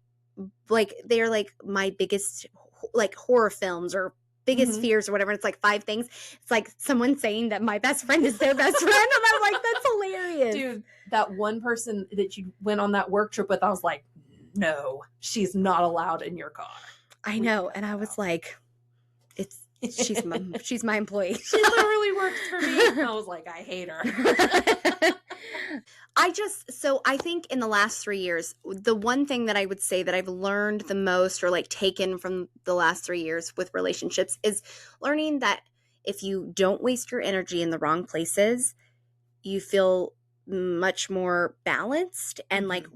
they're like my biggest like horror films or biggest fears or whatever. It's like 5 things. It's like someone saying that my best friend is their best friend. And I'm like, that's hilarious. Dude, that one person that you went on that work trip with, I was like, no, she's not allowed in your car. I know. And I was like, she's my employee. She literally works for me. And I was like, I hate her. I think in the last 3 years, the one thing that I would say that I've learned the most, or like taken from the last 3 years with relationships, is learning that if you don't waste your energy in the wrong places, you feel much more balanced, and like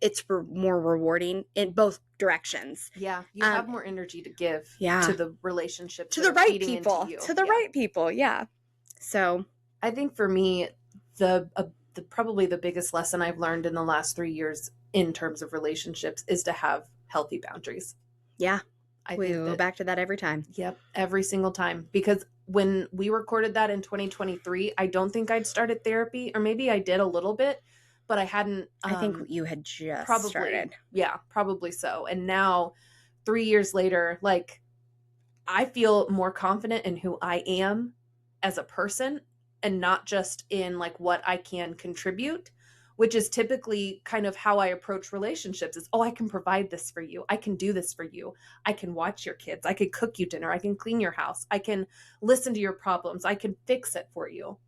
it's more rewarding in both directions. Yeah, you have more energy to give to the relationship, to the right people, right people. Yeah. So I think for me, probably the biggest lesson I've learned in the last 3 years in terms of relationships is to have healthy boundaries. Yeah. We go back to that every time. Yep. Every single time. Because when we recorded that in 2023, I don't think I'd started therapy, or maybe I did a little bit, but I hadn't. I think you had just started. Yeah, probably so. And now 3 years later, like I feel more confident in who I am as a person, and not just in like what I can contribute, which is typically kind of how I approach relationships is, I can provide this for you. I can do this for you. I can watch your kids. I can cook you dinner. I can clean your house. I can listen to your problems. I can fix it for you.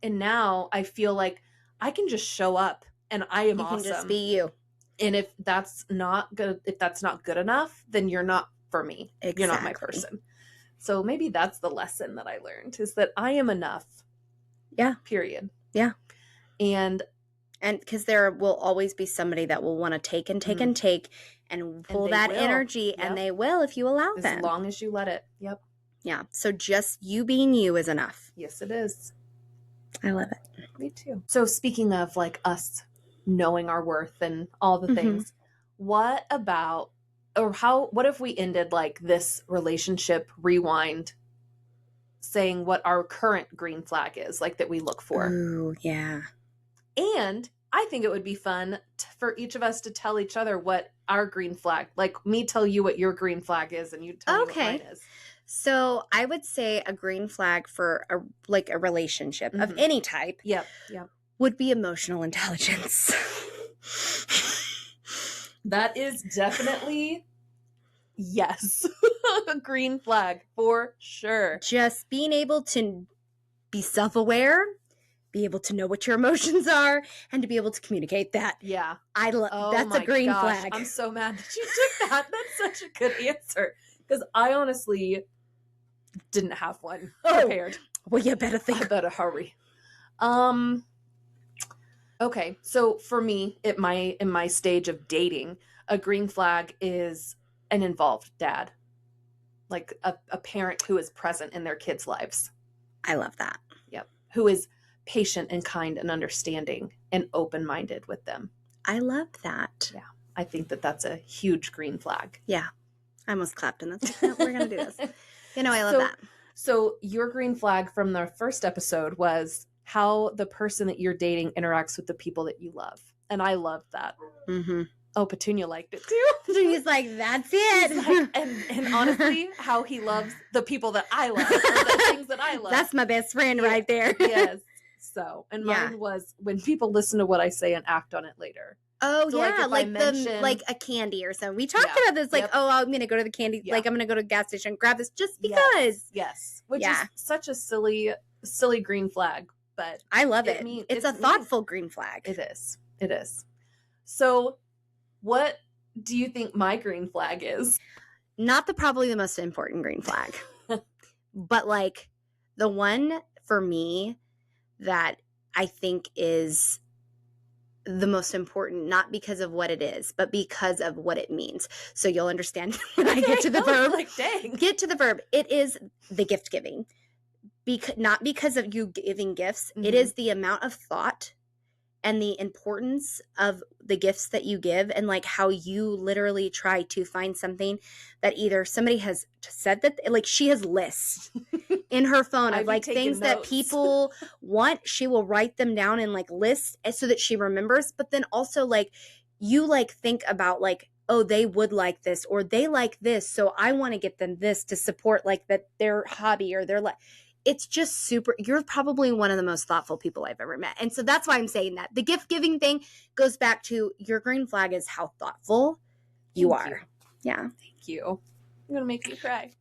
And now I feel like I can just show up and I am awesome. You can just be you. And if that's not good enough, then you're not for me. Exactly. You're not my person. So maybe that's the lesson that I learned, is that I am enough. Yeah. Period. Yeah. And because there will always be somebody that will want to take and take and take and pull that energy, and they will if you allow them. As long as you let it. Yep. Yeah. So just you being you is enough. Yes, it is. I love it. Me too. So speaking of like us knowing our worth and all the things, what if we ended like this relationship rewind, saying what our current green flag is, like that we look for? Ooh, yeah. And I think it would be fun for each of us to tell each other what our green flag, like me tell you what your green flag is and you tell me what mine is. So I would say a green flag for a relationship of any type would be emotional intelligence. That is definitely, yes, a green flag for sure. Just being able to be self-aware, be able to know what your emotions are, and to be able to communicate that. Yeah. That's a green flag. I'm so mad that you took that. That's such a good answer. Because I honestly didn't have one prepared. Well, you better think. I better hurry. Okay, so for me, in my stage of dating, a green flag is an involved dad. Like a parent who is present in their kids' lives. I love that. Yep. Who is patient and kind and understanding and open-minded with them. I love that. Yeah. I think that's a huge green flag. Yeah. I almost clapped and we're going to do this. I love that. So your green flag from the first episode was how the person that you're dating interacts with the people that you love. And I love that. Mm-hmm. Oh, Petunia liked it too. He's like, that's it. He's like, and honestly, how he loves the people that I love, or the things that I love. That's my best friend Yeah. right there. Yes. So, and Yeah. mine was when people listen to what I say and act on it later. Oh So, like, yeah, if I like mention- like a candy or something. We talked Yeah. about this, like, Yep. oh, I'm gonna go to the candy, Yeah. like I'm gonna go to the gas station, grab this just Yes. because. Yes. Which Yeah. is such a silly green flag, but I love It it. mean- It's it a means- thoughtful green flag. it is. It is. So, what do you think my green flag is? Not probably the most important green flag, but like the one for me that I think is the most important, not because of what it is, but because of what it means. So you'll understand when I get to the I was verb. like, dang. Get to the verb. It is the gift giving. Not because of you giving gifts. It Mhm. is the amount of thought and the importance of the gifts that you give, and like how you literally try to find something that either somebody has said that, like, she has lists in her phone I of be like taking things that notes. people want. She will write them down in like lists so that she remembers, but then also like you like think about like, oh, they would like this, or they like this, so I want to get them this to support like that their hobby or their like. It's just super. You're probably one of the most thoughtful people I've ever met. And so that's why I'm saying that. The gift giving thing goes back to your green flag is how thoughtful you Thank are. you. Yeah. Thank you. I'm gonna make you cry.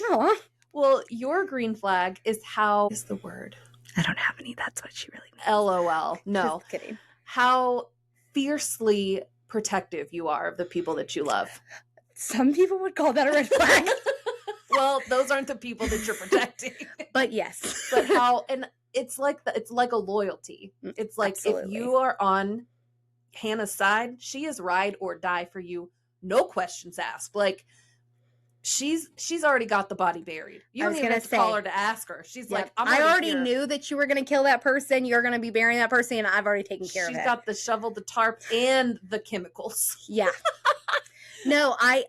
Oh, Well, your green flag is how is the word? I don't have any. That's what she really means. LOL. No. Just kidding. How fiercely protective you are of the people that you love. Some people would call that a red flag. Well, those aren't the people that you're protecting. But yes. But how, and it's like it's like a loyalty. It's like Absolutely. if you are on Hannah's side, she is ride or die for you, no questions asked. Like she's already got the body buried. You I don't was even gonna have to call say, her to ask her. She's Yep. like, I'm I already here. knew that you were going to kill that person. You're going to be burying that person, and I've already taken care She's of it. got the shovel, the tarp, and the chemicals. Yeah. No, I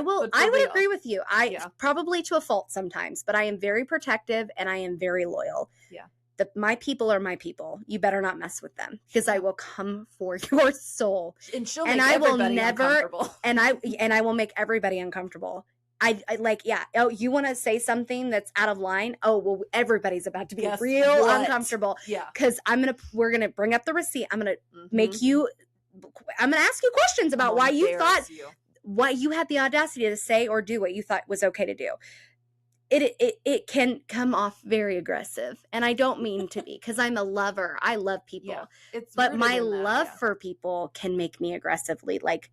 will. But for I would real. agree with you. Yeah. Probably to a fault sometimes, but I am very protective and I am very loyal. Yeah. My people are my people. You better not mess with them because I will come for your soul, And she'll And make I will everybody never- uncomfortable. and I will make everybody uncomfortable. I like, yeah. Oh, you want to say something that's out of line? Oh, well, everybody's about to be Guess real what? uncomfortable Yeah. because we're gonna bring up the receipt. I'm gonna Mhm. make you. I'm gonna ask you questions about why you thought Embarrass you. why you had the audacity to say or do what you thought was okay to do. It can come off very aggressive, and I don't mean to be because I'm a lover. I love people, Yeah. It's but rooted my in that, love yeah. for people can make me aggressively, like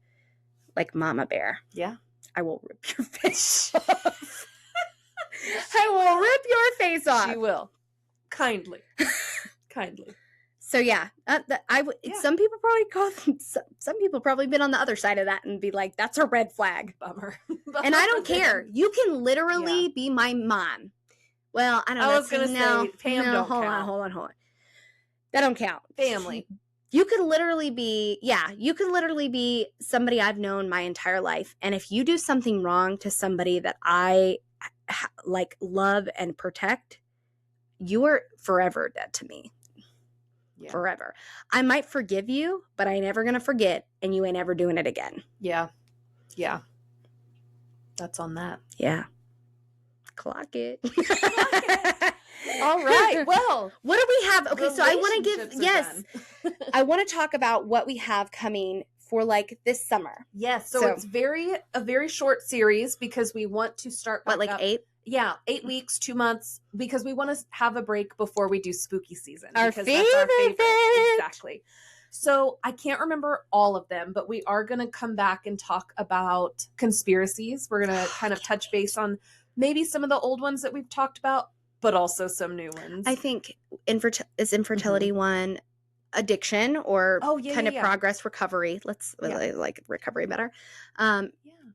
Mama Bear. Yeah. I will rip your face off. I will rip your face off. She will. Kindly. Kindly. So yeah, Yeah. some people probably call them. Some people probably been on the other side of that and be like, "That's a red flag." Bummer. And I don't For them. care. You can literally be my mom. Well, I don't know. I was gonna say, Pam don't hold count. on. That don't count. Family. You could literally be, you could literally be somebody I've known my entire life. And if you do something wrong to somebody that I like love and protect, you are forever dead to me. Yeah. Forever. I might forgive you, but I ain't never gonna forget, and you ain't ever doing it again. Yeah. Yeah. That's on that. Yeah. Clock it. All right. Well, What do we have? Okay, so I want to give relationships are done. I want to talk about what we have coming for like this summer. Yes. So, So- it's a very short series because we want to start What, back like up. 8? Yeah, 8 weeks, 2 months, because we want to have a break before we do spooky season. Our because that's our favorite. Exactly. So I can't remember all of them, but we are going to come back and talk about conspiracies. We're going to kind of touch base on maybe some of the old ones that we've talked about, but also some new ones. I think infertility one, addiction or Oh, yeah, kind yeah, of yeah. progress recovery. Let's Yeah. like recovery better. Yeah.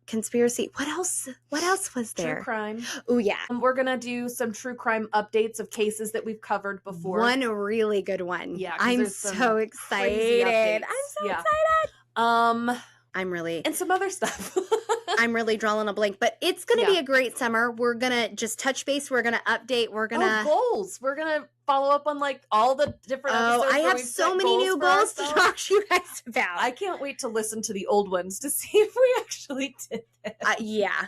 Conspiracy. What else was True there? crime. Oh yeah. We're going to do some true crime updates of cases that we've covered before. One really good one. Yeah, 'cause I'm there's some so crazy excited. updates. I'm so Yeah. excited. Um, I'm really and some other stuff. I'm really drawing a blank, but it's going to be Yeah. a great summer. We're going to just touch base. We're going to update. We're going to. Goals. We're going to follow up on like all the different episodes. I where have we've so set many new for goals to ourselves. talk to you guys about. I can't wait to listen to the old ones to see if we actually did it. Yeah.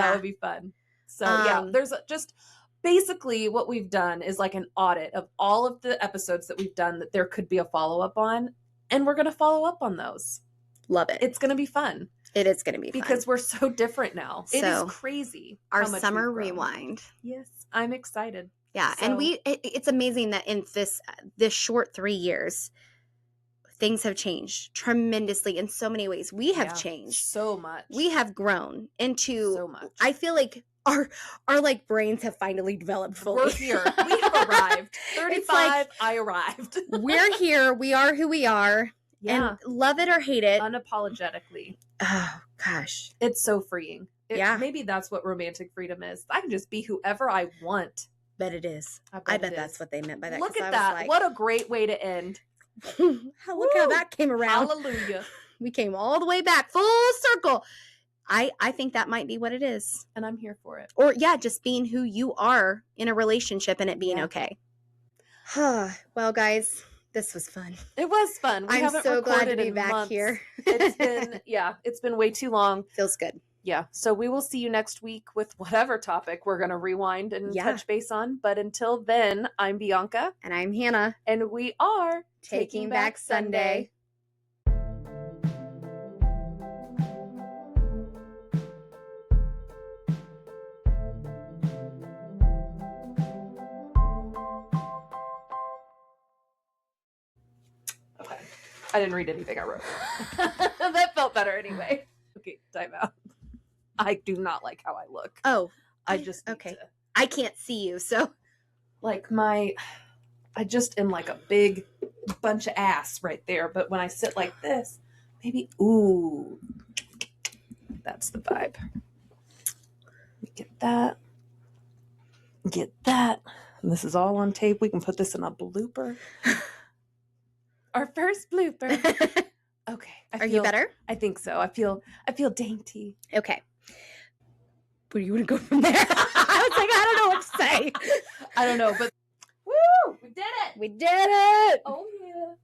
That would be fun. So yeah, there's just basically what we've done is like an audit of all of the episodes that we've done that there could be a follow-up on, and we're going to follow up on those. Love it. It's going to be fun. It is going to be fun. Because we're so different now. It So, is crazy. our how much summer we've grown. rewind. Yes, I'm excited. Yeah, and it's amazing that in this short 3 years, things have changed tremendously in so many ways. We have changed so much. We have grown into so much. I feel like our like brains have finally developed fully. We're here. We have arrived. 35, It's like, I arrived. We're here. We are who we are. Yeah. And love it or hate it. Unapologetically. Oh, gosh. It's so freeing. Yeah. Maybe that's what romantic freedom is. I can just be whoever I want. Bet it is. I bet that's what they meant by that. Look 'cause at I was that. like, What a great way to end. look how that came around. Hallelujah. We came all the way back, full circle. I think that might be what it is. And I'm here for it. Or yeah, just being who you are in a relationship and it being Yeah. okay. Well, guys, this was fun. It was fun. We I'm haven't so glad to recorded be in back months. here. It's been way too long. Feels good. Yeah. So we will see you next week with whatever topic we're going to rewind and touch base on. But until then, I'm Bianca. And I'm Hannah. And we are Taking Back Sunday. Okay. I didn't read anything I wrote. That felt better anyway. Okay, time out. I do not like how I look. Oh, I just need okay. to, I can't see you, so like I just am like a big bunch of ass right there. But when I sit like this, maybe, ooh, that's the vibe. Get that. Get that. And this is all on tape. We can put this in a blooper. Our first blooper. Okay. Are you better? I think so. I feel dainty. Okay. Where do you want to go from there? I was like, I don't know what to say. I don't know, but woo! We did it! We did it! Oh yeah.